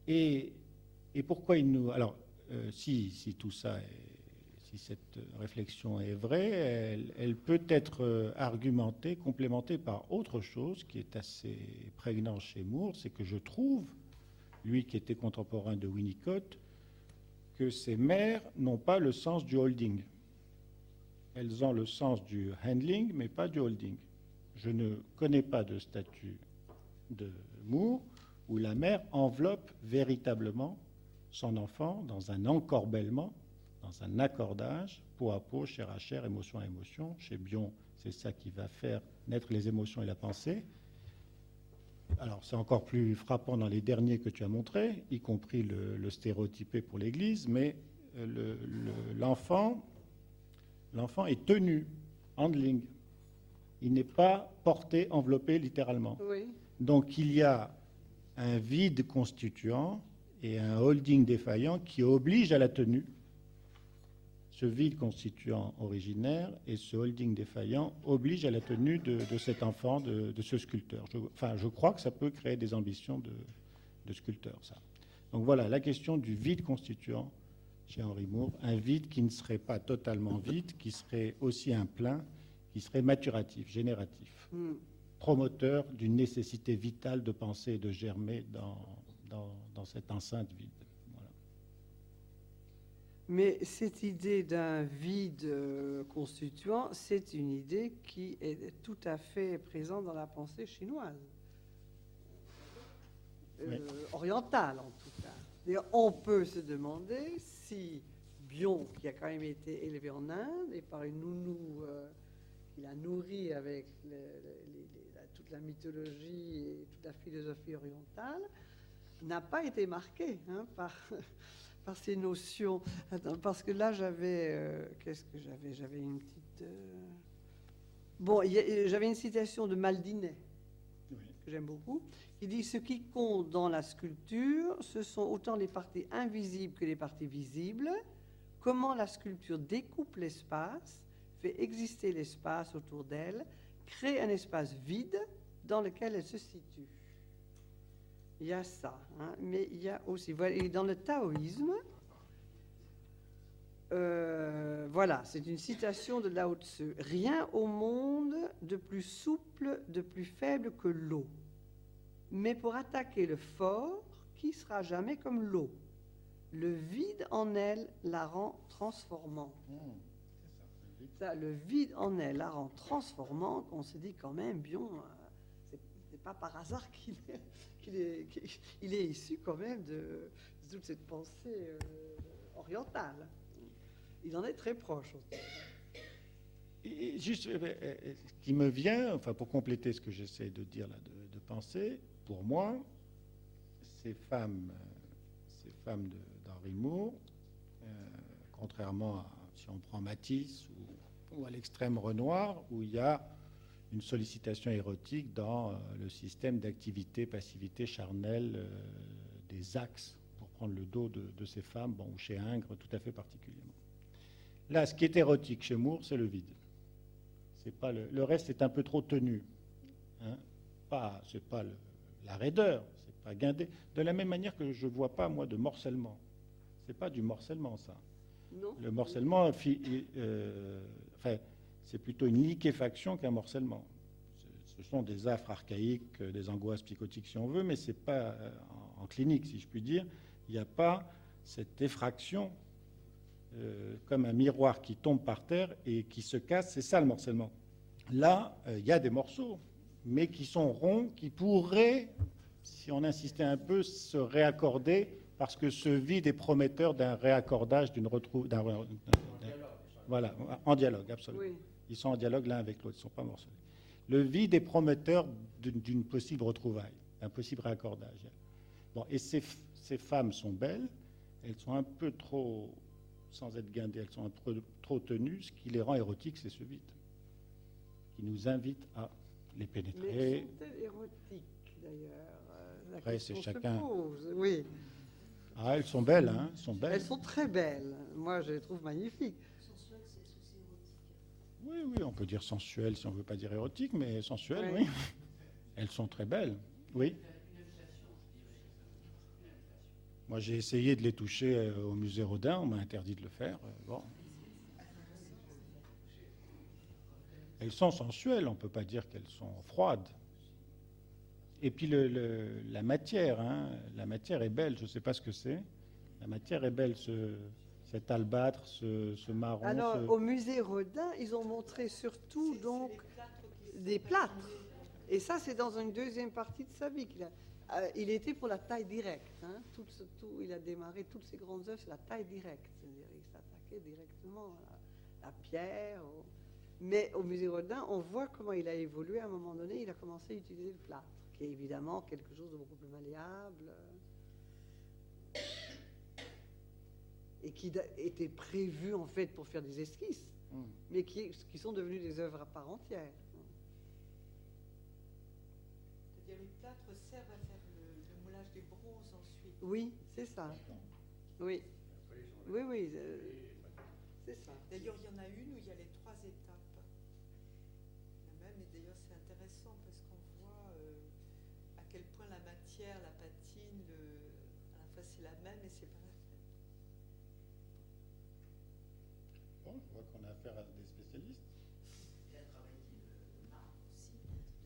Et pourquoi il nous... Alors, si tout ça, si cette réflexion est vraie, elle peut être argumentée, complémentée par autre chose qui est assez prégnant chez Moore, c'est que je trouve, lui qui était contemporain de Winnicott, que ces mères n'ont pas le sens du holding. Elles ont le sens du handling, mais pas du holding. Je ne connais pas de statut de Moore où la mère enveloppe véritablement son enfant dans un encorbellement, dans un accordage, peau à peau, chair à chair, émotion à émotion. Chez Bion, c'est ça qui va faire naître les émotions et la pensée. Alors, c'est encore plus frappant dans les derniers que tu as montrés, y compris le stéréotypé pour l'Église, mais l'enfant est tenu, handling. Il n'est pas porté, enveloppé littéralement. Oui. Donc, il y a un vide constituant et un holding défaillant qui oblige à la tenue. Ce vide constituant originaire et ce holding défaillant oblige à la tenue de cet enfant, de ce sculpteur. Je crois que ça peut créer des ambitions de sculpteur, ça. Donc voilà, la question du vide constituant chez Henry Moore, un vide qui ne serait pas totalement vide, qui serait aussi un plein, qui serait maturatif, génératif, promoteur d'une nécessité vitale de penser et de germer dans cette enceinte vide. Mais cette idée d'un vide constituant, c'est une idée qui est tout à fait présente dans la pensée chinoise, Oui. orientale en tout cas. D'ailleurs, on peut se demander si Bion, qui a quand même été élevé en Inde et par une nounou qu'il a nourri avec toute la mythologie et toute la philosophie orientale, n'a pas été marqué par ces notions. Attends, parce que là, j'avais... qu'est-ce que j'avais? J'avais une petite... j'avais une citation de Maldinet, que j'aime beaucoup, qui dit « Ce qui compte dans la sculpture, ce sont autant les parties invisibles que les parties visibles. Comment la sculpture découpe l'espace, fait exister l'espace autour d'elle, crée un espace vide dans lequel elle se situe. » Il y a ça, hein, mais il y a aussi... Et dans le taoïsme, voilà, c'est une citation de Lao Tzu. « Rien au monde de plus souple, de plus faible que l'eau. Mais pour attaquer le fort, qui sera jamais comme l'eau? Le vide en elle la rend transformante. » Ça, le vide en elle la rend transformante. On se dit quand même, Bion, c'est pas par hasard qu'il est issu quand même de toute cette pensée orientale. Il en est très proche. Et juste, ce qui me vient, enfin, pour compléter ce que j'essaie de dire là, de penser, pour moi, ces femmes d'Henry Moore, contrairement à, si on prend Matisse ou à l'extrême Renoir, où il y a une sollicitation érotique dans le système d'activité, passivité charnelle des axes pour prendre le dos de ces femmes, bon, ou chez Ingres tout à fait particulièrement. Là, ce qui est érotique chez Moore, c'est le vide. C'est pas le reste est un peu trop tenu. Hein. C'est pas la raideur, c'est pas guindé. De la même manière que je ne vois pas, moi, de morcellement. C'est pas du morcellement, ça. Non. Le morcellement, c'est plutôt une liquéfaction qu'un morcellement. Ce sont des affres archaïques, des angoisses psychotiques, si on veut, mais c'est pas en clinique, si je puis dire. Il n'y a pas cette effraction comme un miroir qui tombe par terre et qui se casse. C'est ça le morcellement. Là, il y a des morceaux, mais qui sont ronds, qui pourraient, si on insistait un peu, se réaccorder, parce que ce vide est prometteur d'un réaccordage, voilà, en dialogue, absolument. Oui. Ils sont en dialogue l'un avec l'autre, ils ne sont pas morcelés. Le vide est prometteur d'une possible retrouvaille, d'un possible réaccordage. Bon, et ces femmes sont belles, elles sont un peu trop, sans être guindées, elles sont un peu trop tenues. Ce qui les rend érotiques, c'est ce vide, qui nous invite à les pénétrer. Mais sont-elles érotiques, d'ailleurs? Après, c'est chacun. Oui. Ah, elles sont belles, hein, elles sont belles. Elles sont très belles. Moi, je les trouve magnifiques. Oui, on peut dire sensuelles si on ne veut pas dire érotique, mais sensuelles, oui. Elles sont très belles, oui. Moi, j'ai essayé de les toucher au musée Rodin, on m'a interdit de le faire. Bon. Elles sont sensuelles, on ne peut pas dire qu'elles sont froides. Et puis la matière, hein, la matière est belle, je ne sais pas ce que c'est. La matière est belle, cet albâtre, ce marron. Alors, au musée Rodin, ils ont montré surtout donc des plâtres. Et ça, c'est dans une deuxième partie de sa vie qu'il a. Il était pour la taille directe. Hein. Il a démarré toutes ses grandes œuvres sur la taille directe. C'est-à-dire qu'il s'attaquait directement à la pierre. Mais au musée Rodin, on voit comment il a évolué. À un moment donné, il a commencé à utiliser le plâtre, qui est évidemment quelque chose de beaucoup plus malléable. Et qui était prévu en fait pour faire des esquisses, mais qui sont devenues des œuvres à part entière. C'est-à-dire les plâtres servent à faire le moulage des bronzes ensuite. Oui, c'est ça. Oui, c'est ça. D'ailleurs, il y en a une où il y a les 3 étapes. Même, et d'ailleurs, c'est intéressant parce qu'on voit à quel point la matière, la patine, à la fois c'est la même et c'est pas la même. Bon, je vois qu'on a affaire à des spécialistes. Il a travaillé le marbre aussi.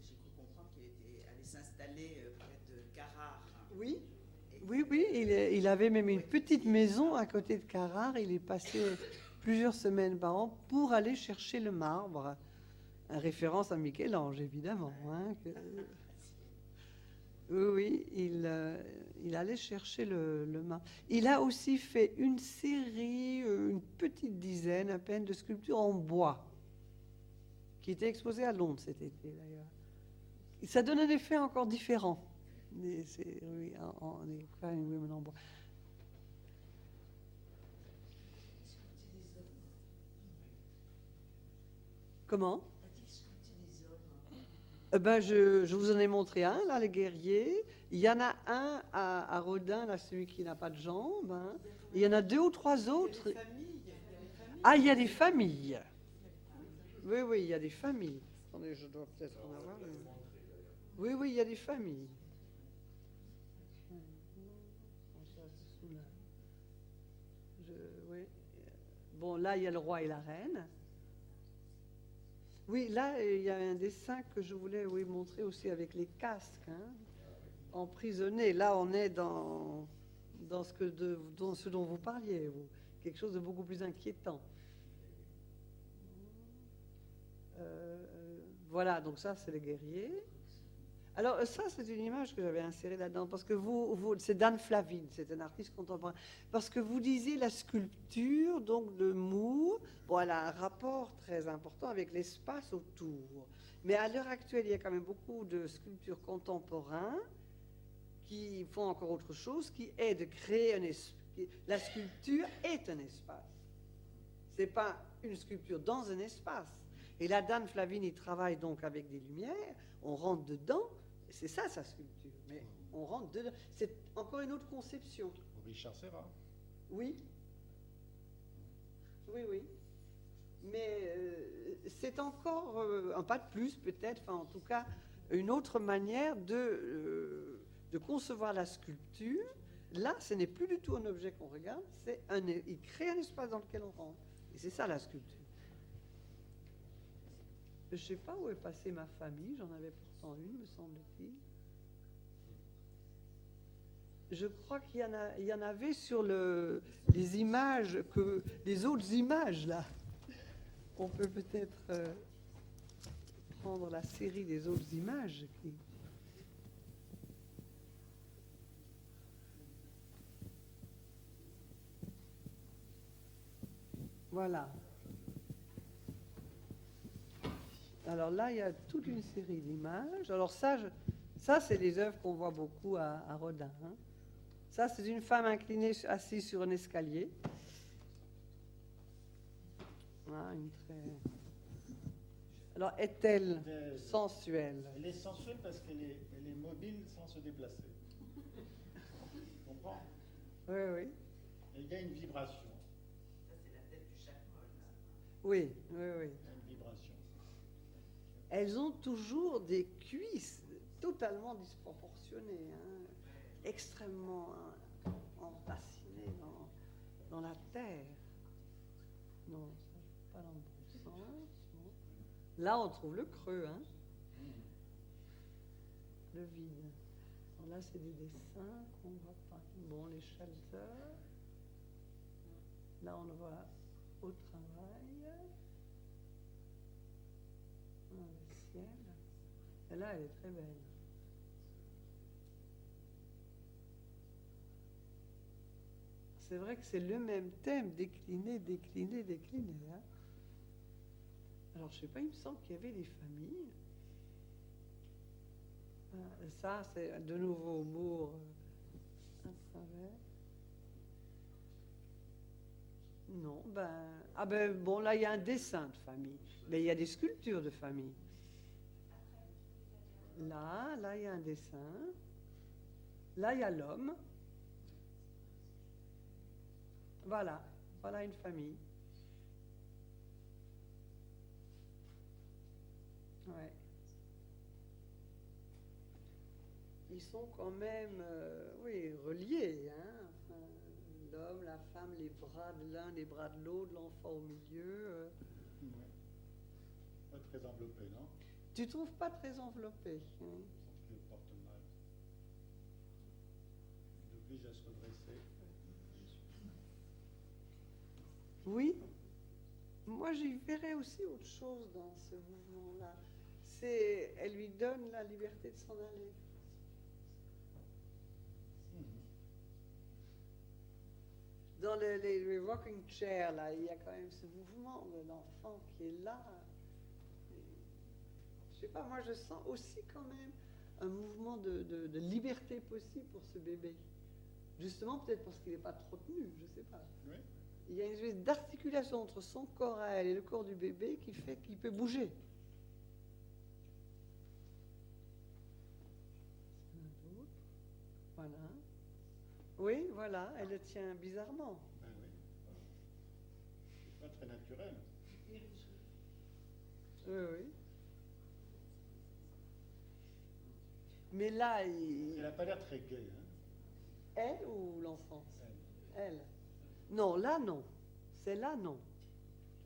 J'ai cru comprendre qu'il était allé s'installer près de Carrare. Oui, il avait même une petite maison à côté de Carrare. Il est passé plusieurs semaines par an pour aller chercher le marbre. En référence à Michel-Ange, évidemment. Hein, Oui, il allait chercher le marbre. Il a aussi fait une série, une petite dizaine à peine, de sculptures en bois, qui étaient exposées à Londres cet été, d'ailleurs. Ça donne un effet encore différent. Oui, en bois. Comment? Je vous en ai montré un, là, les guerriers. Il y en a un à Rodin, là, celui qui n'a pas de jambes. Hein. Il y en a 2 ou 3 autres. Il y a des familles. Oui, il y a des familles. Attendez, je dois peut-être en avoir. Oui, il y a des familles. Bon, là, il y a le roi et la reine. Oui, là, il y a un dessin que je voulais montrer aussi avec les casques, hein, emprisonnés. Là, on est dans ce dont vous parliez, vous. Quelque chose de beaucoup plus inquiétant. Voilà, donc ça, c'est les guerriers. Alors, ça, c'est une image que j'avais insérée là-dedans, parce que c'est Dan Flavine, c'est un artiste contemporain. Parce que vous disiez la sculpture, donc de Moore, bon, elle a un rapport très important avec l'espace autour. Mais à l'heure actuelle, il y a quand même beaucoup de sculptures contemporaines qui font encore autre chose, qui est de créer un espace. La sculpture est un espace. Ce n'est pas une sculpture dans un espace. Et là, Dan Flavine, il travaille donc avec des lumières, on rentre dedans, c'est ça sa sculpture, mais on rentre dedans. C'est encore une autre conception. Richard Serra. Oui. Oui, oui. Mais c'est encore un pas de plus, peut-être, enfin, en tout cas, une autre manière de concevoir la sculpture. Là, ce n'est plus du tout un objet qu'on regarde, il crée un espace dans lequel on rentre. Et c'est ça, la sculpture. Je ne sais pas où est passée ma famille, j'en avais pourtant une, me semble-t-il. Je crois qu'il y en avait sur les images, les autres images, là. On peut peut-être prendre la série des autres images. Voilà. Alors là, il y a toute une série d'images. Alors ça, c'est les œuvres qu'on voit beaucoup à Rodin. Hein. Ça, c'est une femme inclinée, assise sur un escalier. Ah, Alors, est-elle sensuelle? Elle est sensuelle parce qu'elle est mobile sans se déplacer. Tu comprends? Oui, oui. Et il y a une vibration. Ça, c'est la tête du chacal. Oui, oui, oui. Il y a une vibration. Elles ont toujours des cuisses totalement disproportionnées, hein, extrêmement enracinées dans la terre. Non, ça, pas dans le bon sens. Non. Là, on trouve le creux, hein, le vide. Alors là, c'est des dessins qu'on ne voit pas. Bon, les shelters. Là, on le voit au travail. Le ciel. Et là, elle est très belle. C'est vrai que c'est le même thème, décliné, décliné, décliné. Hein. Alors, je ne sais pas, il me semble qu'il y avait des familles. Ça, c'est de nouveau Moore à travers. Non, bon, là, il y a un dessin de famille. Mais il y a des sculptures de famille. Là, il y a un dessin. Là, il y a l'homme. Voilà une famille. Ouais. Ils sont quand même, reliés, hein. Enfin, l'homme, la femme, les bras de l'un, les bras de l'autre, l'enfant au milieu. Ouais. Pas très enveloppé, non? Tu trouves pas très enveloppé, hein? Je le porte mal. Il oblige à se redresser. Oui. Moi, j'y verrais aussi autre chose dans ce mouvement-là. Elle lui donne la liberté de s'en aller. Dans les rocking chairs, là, il y a quand même ce mouvement de l'enfant qui est là. Je sais pas, moi je sens aussi quand même un mouvement de liberté possible pour ce bébé. Justement, peut-être parce qu'il n'est pas trop tenu, je sais pas. Oui. Il y a une espèce d'articulation entre son corps à elle et le corps du bébé qui fait qu'il peut bouger. Voilà. Oui, voilà, elle le tient bizarrement. Ben oui. C'est pas très naturel. Oui, oui. Mais là, Elle n'a pas l'air très gaie. Hein. Elle ou l'enfant? Elle. Non, là, non. C'est là, non.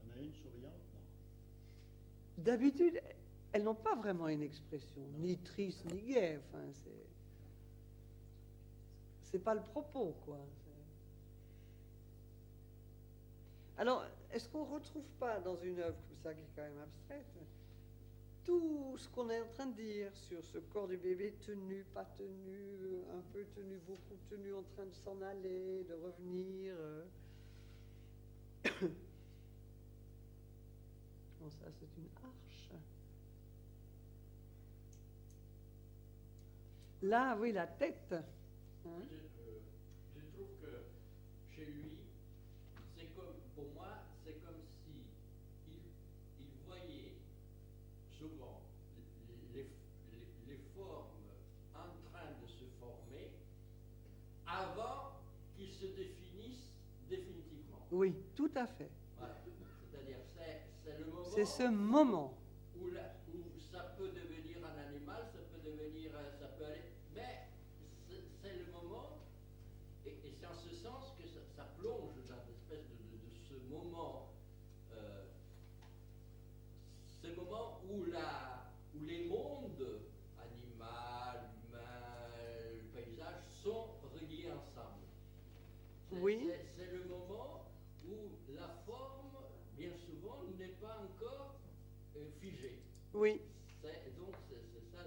Il y en a une souriante? Non. D'habitude, elles n'ont pas vraiment une expression, ni triste, ni gaie. Enfin, c'est pas le propos, quoi. Alors, est-ce qu'on ne retrouve pas dans une œuvre comme ça, qui est quand même abstraite, tout ce qu'on est en train de dire sur ce corps du bébé tenu, pas tenu, un peu tenu, beaucoup tenu, en train de s'en aller, de revenir. Bon, ça, c'est une arche. Là, oui, la tête. Hein? Je trouve que chez lui, c'est comme, pour moi, c'est comme si il voyait souvent les formes en train de se former avant qu'il se à fait. Voilà. C'est-à-dire, c'est le moment. C'est ce moment. Où ça peut devenir un animal, ça peut devenir, ça peut aller, mais c'est le moment, et c'est en ce sens que ça plonge dans l'espèce de ce moment où les mondes, animal, humain, le paysage, sont reliés ensemble. Oui. C'est le moment où la forme, bien souvent, n'est pas encore figée. Oui. Donc c'est ça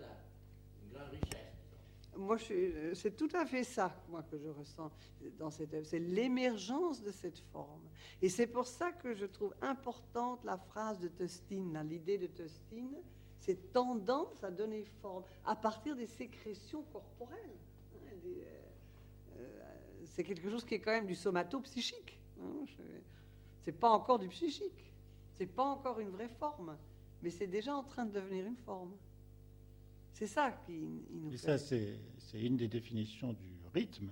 une grande richesse. Moi, c'est tout à fait ça, moi, que je ressens dans cette œuvre. C'est l'émergence de cette forme. Et c'est pour ça que je trouve importante la phrase de Tostine, l'idée de Tostine, c'est tendance à donner forme à partir des sécrétions corporelles. C'est quelque chose qui est quand même du somato-psychique. C'est pas encore du psychique. C'est pas encore une vraie forme. Mais c'est déjà en train de devenir une forme. C'est ça qui nous Et fait. ça, c'est une des définitions du rythme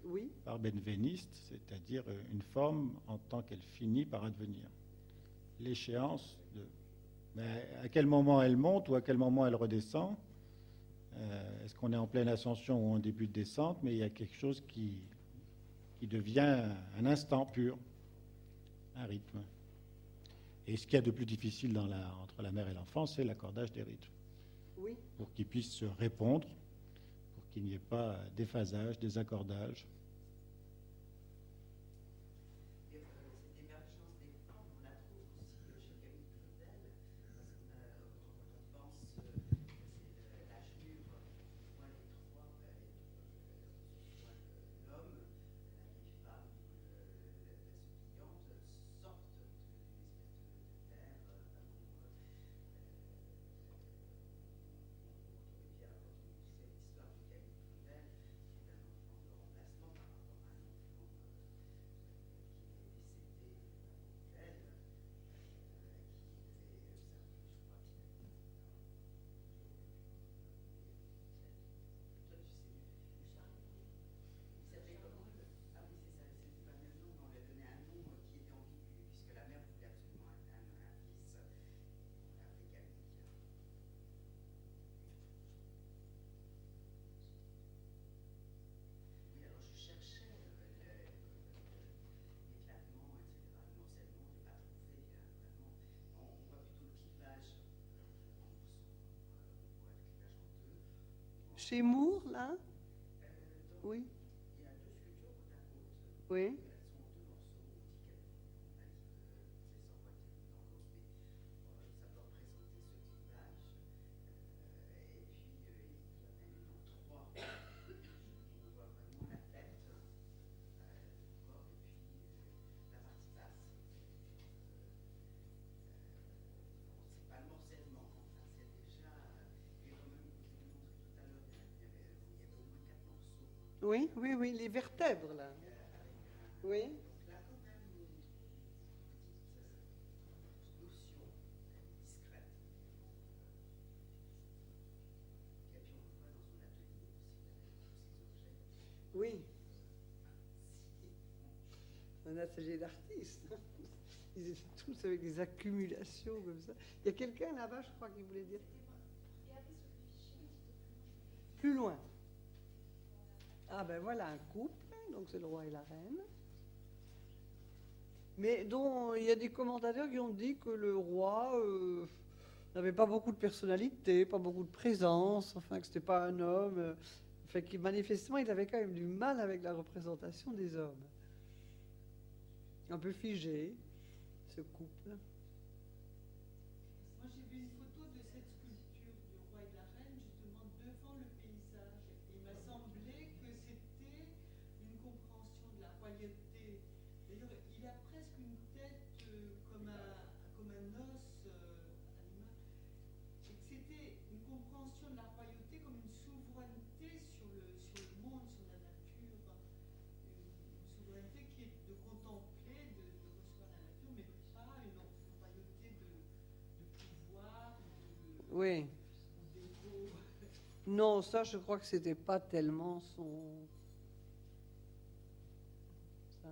Oui, par Benveniste, c'est-à-dire une forme en tant qu'elle finit par advenir. L'échéance de... Mais à quel moment elle monte ou à quel moment elle redescend? Est-ce qu'on est en pleine ascension ou en début de descente? Mais il y a quelque chose qui devient un instant pur, un rythme. Et ce qu'il y a de plus difficile entre la mère et l'enfant, c'est l'accordage des rythmes. oui. Pour qu'ils puissent se répondre, pour qu'il n'y ait pas déphasage, désaccordage. Et, cette émergence des formes, on la trouve aussi chez Camille Claudel, quand on pense, c'est l'âge mûr, on voit les trois, l'homme, la vieille femme, la suppliante, sortent d'une espèce de terre, Chez Moore, là? Oui. il y a deux sculptures côte à côte. Oui. Elles sont en deux morceaux. On dit c'est sans boîtier dans l'autre, mais ça peut représenter ce clivage. Et puis il y en a une en trois. On voit vraiment la tête, le corps et puis la partie basse. C'est pas le morcellement, enfin c'est déjà. Et comme je vous ai montré tout à l'heure, il y avait au moins 4 morceaux. Oui, oui, oui, les vertèbres, là. Oui. Donc là, quand même, une petite notion discrète. Et puis on le voit dans son atelier aussi, tous ces objets. Oui. Un atelier d'artiste. Ils étaient tous avec des accumulations comme ça. Il y a quelqu'un là-bas, je crois, qui voulait dire. Plus loin. Ah ben voilà un couple, donc c'est le roi et la reine. Mais dont il y a des commentateurs qui ont dit que le roi n'avait pas beaucoup de personnalité, pas beaucoup de présence, enfin que c'était pas un homme. Enfin, que manifestement, il avait quand même du mal avec la représentation des hommes. Un peu figé, ce couple. Moi, j'ai vu une photo de cette sculpture du roi et de la reine, justement devant le paysage. Et il m'a semblé que c'était une compréhension de la royauté. D'ailleurs, il a presque une tête comme un os animal. Et que c'était une compréhension de la royauté comme une souveraineté sur le monde, sur la nature. Une souveraineté qui est de contempler, de recevoir la nature, mais pas une royauté de pouvoir, Oui. d'ego. Non, ça, je crois que c'était pas tellement son. Ça,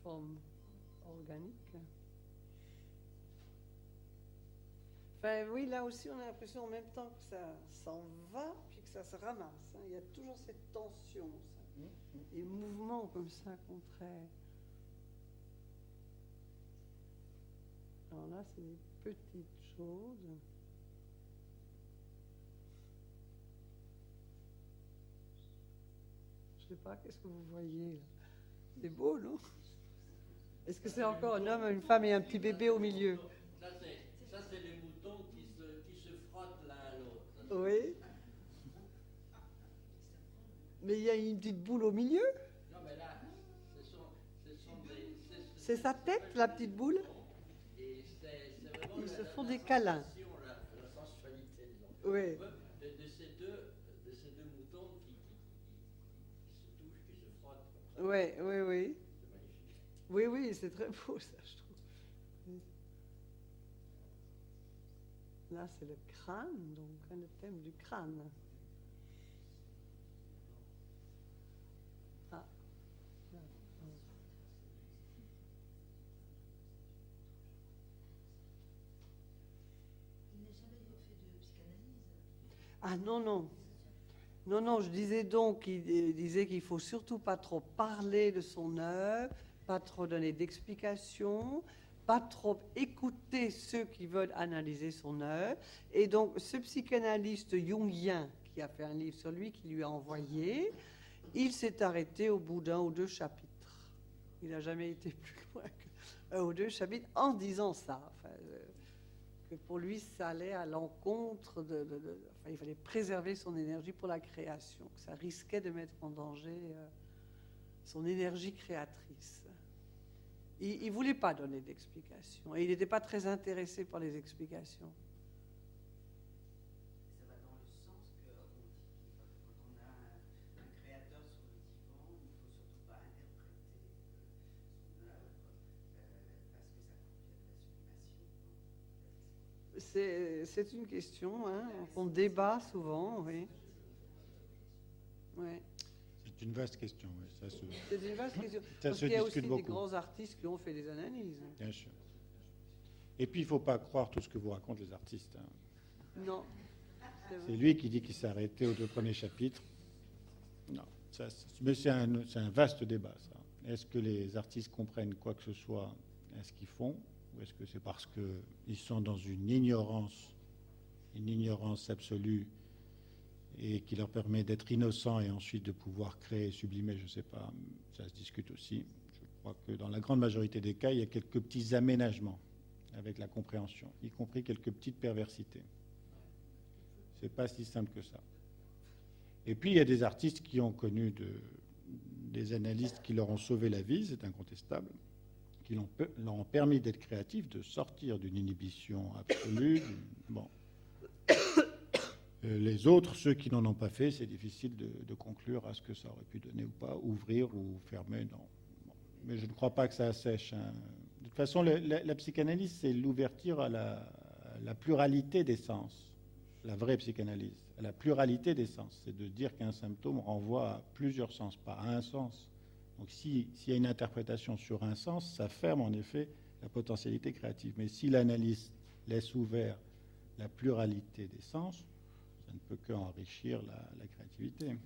forme organique. Enfin, oui, là aussi, on a l'impression en même temps que ça s'en va, puis que ça se ramasse. Hein. Il y a toujours cette tension, ça. Et mouvements comme ça, contraires. Alors là, c'est des petites choses. Je sais pas, qu'est-ce que vous voyez là? C'est beau, non? Est-ce que c'est encore un homme, une femme et un petit bébé au milieu? Ça, c'est les moutons qui se frottent l'un à l'autre. Oui. Mais il y a une petite boule au milieu. Non, mais là, ce sont C'est sa tête, la petite boule. Et c'est vraiment Ils se font des câlins. la sensualité, disons. Oui. De ces deux moutons qui se touchent, qui se frottent. Oui, oui, oui. C'est magnifique. Oui, oui, c'est très beau, ça, je trouve. Là, c'est le crâne, donc, hein, le thème du crâne. Ah. Là. Il n'a jamais fait de psychanalyse. Ah non, non. Non, non, je disais donc qu'il disait qu'il faut surtout pas trop parler de son œuvre, pas trop donner d'explications, pas trop écouter ceux qui veulent analyser son œuvre. Et donc, ce psychanalyste jungien qui a fait un livre sur lui, qui lui a envoyé, il s'est arrêté au bout d'un ou deux chapitres. Il n'a jamais été plus loin qu'un ou deux chapitres en disant ça. Enfin, que pour lui, ça allait à l'encontre enfin, il fallait préserver son énergie pour la création, que ça risquait de mettre en danger son énergie créatrice. Il ne voulait pas donner d'explications, et il n'était pas très intéressé par les explications. Ça va dans le sens qu'on dit que quand on a un créateur sur le divan, il ne faut surtout pas interpréter son œuvre parce que ça provient de la sublimation. C'est une question hein, qu'on débat souvent, oui. Ouais. C'est une vaste question, oui. C'est une vaste question. Ça Parce se qu'il y a discute aussi beaucoup. des grands artistes qui ont fait des analyses. Bien sûr. Et puis, il ne faut pas croire tout ce que vous racontent les artistes. Hein. Non. C'est lui qui dit qu'il s'est arrêté aux 2 premiers chapitres. Non. Mais c'est un vaste débat, ça. Est-ce que les artistes comprennent quoi que ce soit à ce qu'ils font, ou est-ce que c'est parce qu'ils sont dans une ignorance absolue, et qui leur permet d'être innocents et ensuite de pouvoir créer, sublimer, je ne sais pas, ça se discute aussi. Je crois que dans la grande majorité des cas, il y a quelques petits aménagements avec la compréhension, y compris quelques petites perversités. C'est pas si simple que ça. Et puis, il y a des artistes qui ont connu des analystes qui leur ont sauvé la vie, c'est incontestable, qui leur ont permis d'être créatifs, de sortir d'une inhibition absolue. Bon. Les autres, ceux qui n'en ont pas fait, c'est difficile de conclure à ce que ça aurait pu donner ou pas, ouvrir ou fermer, non. Bon. Mais je ne crois pas que ça assèche. Hein. De toute façon, la psychanalyse, c'est l'ouverture à la pluralité des sens. La vraie psychanalyse, à la pluralité des sens. C'est de dire qu'un symptôme renvoie à plusieurs sens, pas à un sens. Donc s'il y a une interprétation sur un sens, ça ferme en effet la potentialité créative. Mais si l'analyse laisse ouvert la pluralité des sens, ça ne peut qu'enrichir la créativité.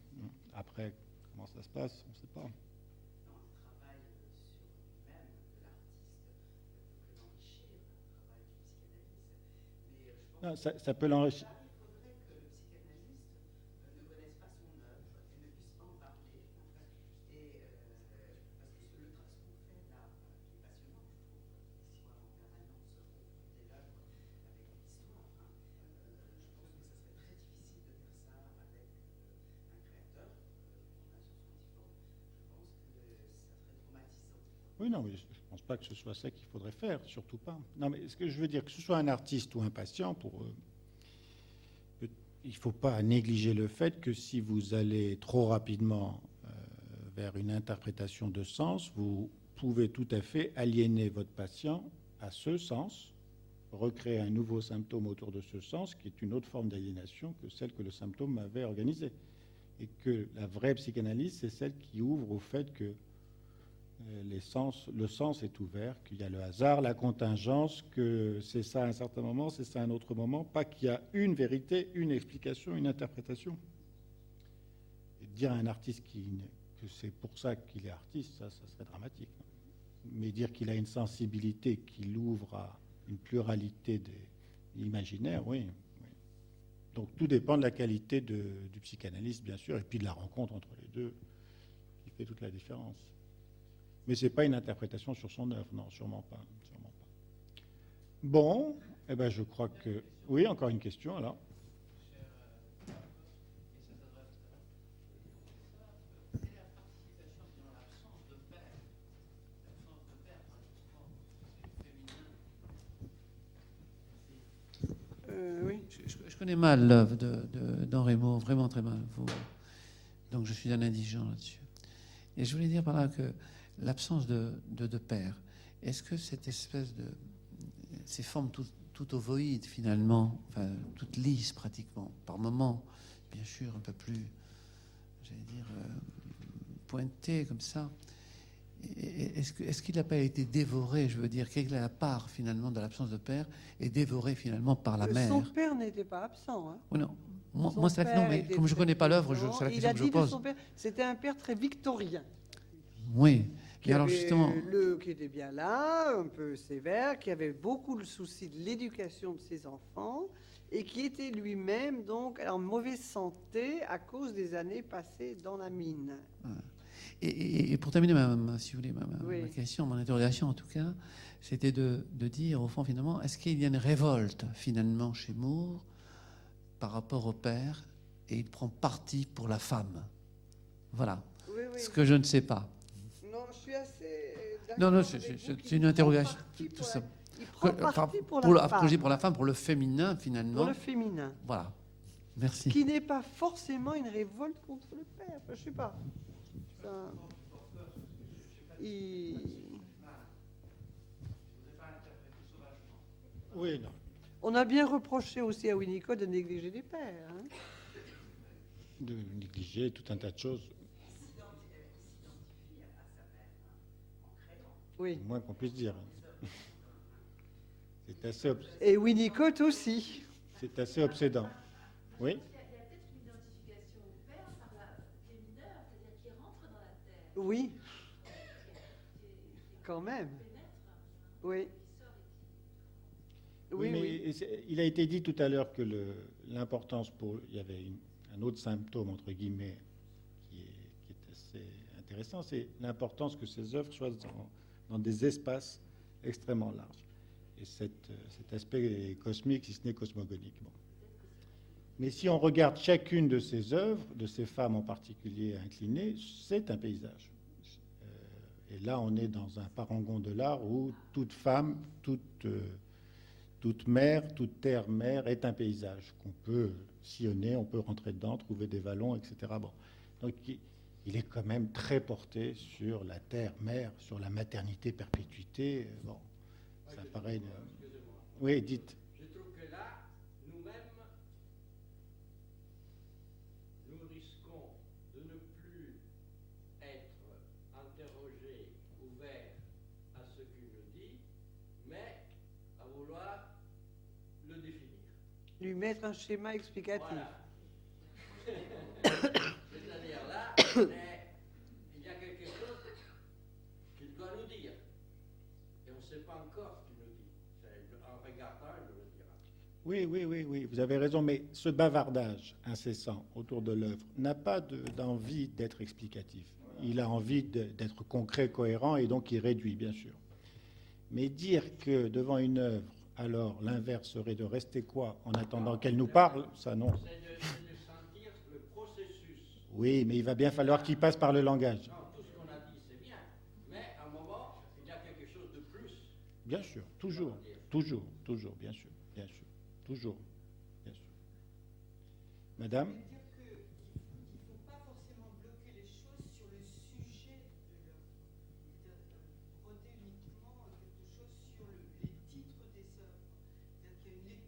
Après, comment ça se passe, on ne sait pas. Dans le travail sur lui-même de l'artiste, peut l'enrichir, le travail du psychanalyste. Mais je pense Non, ça peut l'enrichir. il faudrait que le psychanalyste ne connaisse pas son œuvre et ne puisse pas en parler. Et parce que ce qu'on fait là, qui est passionnant, je trouve, l'histoire en permanence, confronter l'œuvre avec l'histoire. Je pense que ça serait très difficile de faire ça avec un créateur qu'on a sur son divan. Je pense que ça serait traumatisant. Oui, non, mais je ne pense pas que ce soit ça qu'il faudrait faire, surtout pas. Non, mais ce que je veux dire, que ce soit un artiste ou un patient, il ne faut pas négliger le fait que si vous allez trop rapidement vers une interprétation de sens, vous pouvez tout à fait aliéner votre patient à ce sens, recréer un nouveau symptôme autour de ce sens, qui est une autre forme d'aliénation que celle que le symptôme avait organisée. Et que la vraie psychanalyse, c'est celle qui ouvre au fait que Le sens est ouvert, qu'il y a le hasard, la contingence, que c'est ça à un certain moment, c'est ça à un autre moment, pas qu'il y a une vérité, une explication, une interprétation. Et dire à un artiste que c'est pour ça qu'il est artiste, ça serait dramatique. Mais dire qu'il a une sensibilité qui l'ouvre à une pluralité des imaginaires, oui. Donc tout dépend de la qualité du psychanalyste, bien sûr, et puis de la rencontre entre les deux, qui fait toute la différence. Mais ce n'est pas une interprétation sur son œuvre, non, sûrement pas. Sûrement pas. Bon, eh ben, je crois que... Oui, encore une question, alors. Oui. Je connais mal l'œuvre d'Henri Mauve, vraiment très mal. Donc je suis un indigent là-dessus. Et je voulais dire par là que l'absence de père, est-ce que cette espèce de... ces formes tout ovoïdes finalement, enfin toutes lisses pratiquement, par moments, bien sûr, un peu plus, j'allais dire, pointées comme ça, est-ce qu'il n'a pas été dévoré, je veux dire, quelle est la part finalement de l'absence de père, et dévoré finalement par la mère? Son père n'était pas absent. Hein. Oui, non. Moi c'est la... non, mais comme je ne connais pas l'œuvre, c'est la question que je pose. Son père, c'était un père très victorien. Oui. Et alors justement, qui était bien là, un peu sévère, qui avait beaucoup le souci de l'éducation de ses enfants et qui était lui-même donc en mauvaise santé à cause des années passées dans la mine. Et pour terminer si vous voulez, ma question, mon interrogation en tout cas, c'était de dire au fond finalement, est-ce qu'il y a une révolte finalement chez Moore par rapport au père et il prend parti pour la femme? Voilà. Oui. Ce que je ne sais pas. Non, je suis assez Non, c'est une interrogation. Tout ça. Il prend parti pour la femme. Pour la femme, pour le féminin finalement. Pour le féminin. Voilà. Merci. Qui n'est pas forcément une révolte contre le père. Enfin, je sais pas. Oui, non. On a bien reproché aussi à Winnicott de négliger les pères. Hein. De négliger tout un tas de choses. Oui. Le moins qu'on puisse dire. C'est assez Et Winnicott aussi. C'est assez obsédant. Oui. Il y a peut-être une identification au père par les mineurs, c'est-à-dire qui rentre dans la terre. Oui. Quand même. Oui. Oui, mais il a été dit tout à l'heure que l'importance il y avait un autre symptôme, entre guillemets, qui est assez intéressant, c'est l'importance que ces œuvres soient dans des espaces extrêmement larges. Et cet aspect cosmique, si ce n'est cosmogonique. Bon. Mais si on regarde chacune de ces œuvres, de ces femmes en particulier inclinées, c'est un paysage. Et là, on est dans un parangon de l'art où toute femme, toute mer, toute terre-mer est un paysage qu'on peut sillonner, on peut rentrer dedans, trouver des vallons, etc. Bon. Donc il est quand même très porté sur la terre-mer, sur la maternité-perpétuité. Bon, ça paraît... Oui, dites. Je trouve que là, nous-mêmes, nous risquons de ne plus être interrogés, ouverts à ce qu'il nous dit, mais à vouloir le définir. Lui mettre un schéma explicatif. Voilà. C'est-à-dire là, il y a quelque chose qu'il doit nous dire. Et on ne sait pas encore ce qu'il nous dit. En regardant, il nous le dira. Oui, vous avez raison, mais ce bavardage incessant autour de l'œuvre n'a pas d'envie d'être explicatif. Il a envie d'être concret, cohérent, et donc il réduit, bien sûr. Mais dire que devant une œuvre, alors l'inverse serait de rester quoi en attendant qu'elle nous parle, ça non. C'est de sentir le processus. Oui, mais il va bien falloir qu'il passe par le langage. Non, tout ce qu'on a dit, c'est bien. Mais à un moment, il y a quelque chose de plus. Bien sûr, toujours, bien sûr, toujours, bien sûr. Madame? Je veux dire qu'il ne faut pas forcément bloquer les choses sur le sujet de l'œuvre. Broder uniquement quelque chose sur les titres des œuvres. C'est-à-dire qu'il y a une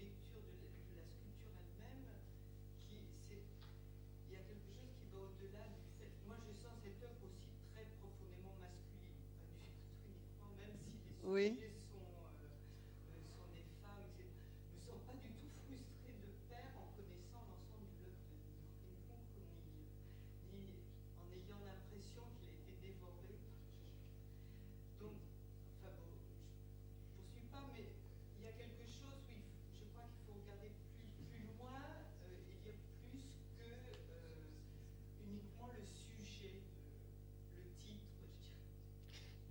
lecture de la sculpture elle-même il y a quelque chose qui va au-delà du fait. Moi, je sens cette œuvre aussi très profonde.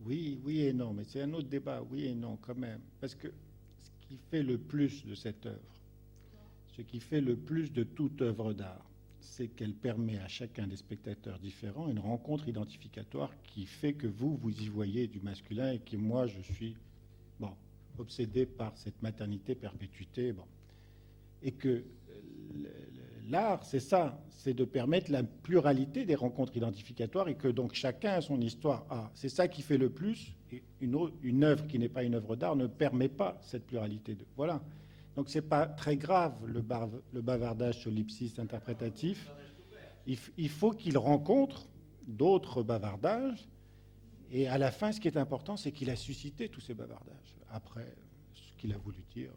Oui, oui et non, mais c'est un autre débat, oui et non quand même. Parce que ce qui fait le plus de cette œuvre, ce qui fait le plus de toute œuvre d'art, c'est qu'elle permet à chacun des spectateurs différents une rencontre identificatoire qui fait que vous y voyez du masculin et que moi, je suis bon, obsédé par cette maternité-perpétuité. Bon. Et que l'art, c'est ça, c'est de permettre la pluralité des rencontres identificatoires et que donc chacun a son histoire. Ah, c'est ça qui fait le plus. Et une œuvre qui n'est pas une œuvre d'art ne permet pas cette pluralité. Voilà. Donc c'est pas très grave le bavardage solipsiste interprétatif. Il faut qu'il rencontre d'autres bavardages. Et à la fin, ce qui est important, c'est qu'il a suscité tous ces bavardages. Après, ce qu'il a voulu dire.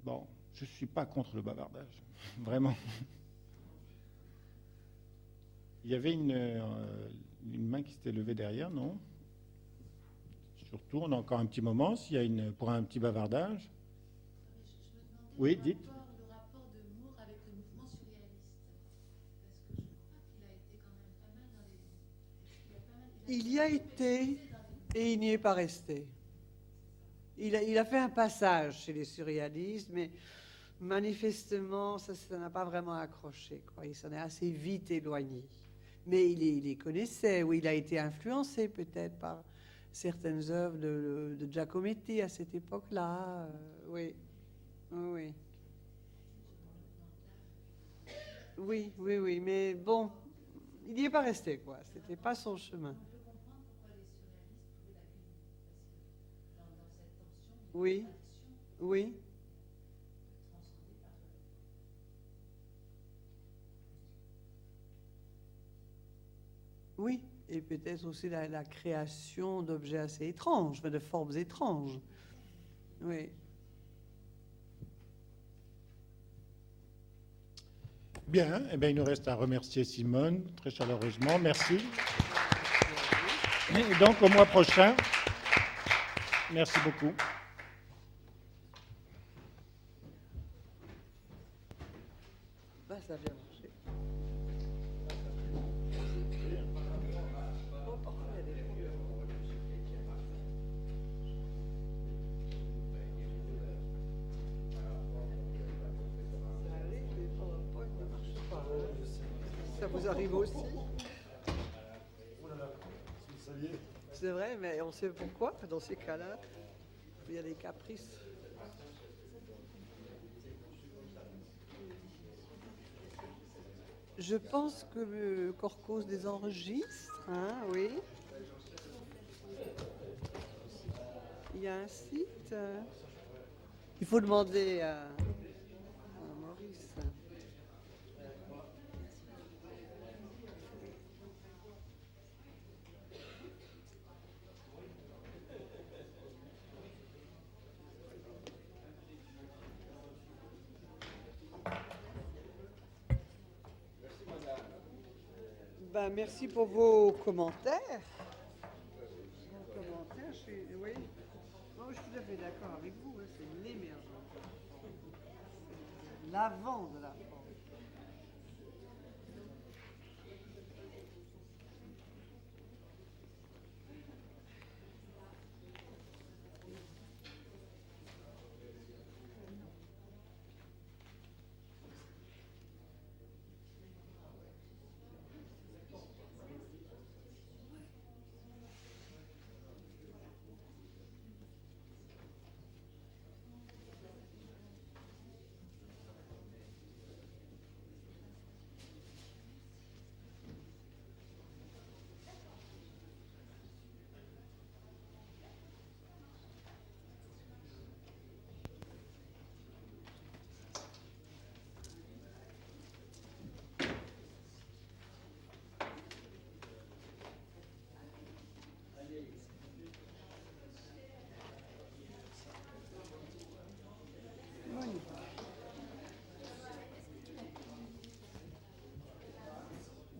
Bon, je ne suis pas contre le bavardage, vraiment. Il y avait une main qui s'était levée derrière, non? Surtout, on a encore un petit moment, s'il y a pour un petit bavardage. Oui, dites. Le rapport de Moore avec le mouvement surréaliste. Parce que je crois qu'il a été quand même pas mal dans les... Il y a été et il n'y est pas resté. Il a fait un passage chez les surréalistes, mais manifestement, ça n'a pas vraiment accroché, quoi. Il s'en est assez vite éloigné. Mais il les connaissait, ou il a été influencé peut-être par certaines œuvres de Giacometti à cette époque-là. Oui, oui. Oui, oui, oui, mais bon, il n'y est pas resté, quoi. C'était pas son chemin. Oui, oui. Oui, et peut-être aussi la création d'objets assez étranges, de formes étranges. Oui. Bien, eh bien, il nous reste à remercier Simone très chaleureusement. Merci. Et donc, au mois prochain. Merci beaucoup. Bah, ça vient marcher. Ça vous arrive aussi? C'est vrai, mais on sait pourquoi dans ces cas-là. Il y a des caprices. Je pense que le Corcos les enregistre, hein, oui. Il y a un site. Il faut demander à Maurice. Ben, merci pour vos commentaires. Oui. Non, je suis tout à fait d'accord avec vous. Hein, c'est l'émergence. L'avant de la forme.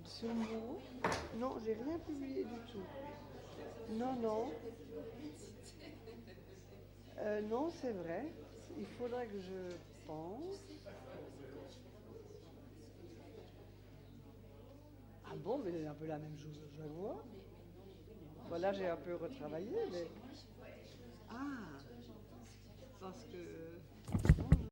Sur Moore, non, j'ai rien publié du tout. Non, non. Non, c'est vrai. Il faudrait que je pense. Ah bon, mais c'est un peu la même chose, je vois. Bon, là, j'ai un peu retravaillé, mais... Ah, parce que...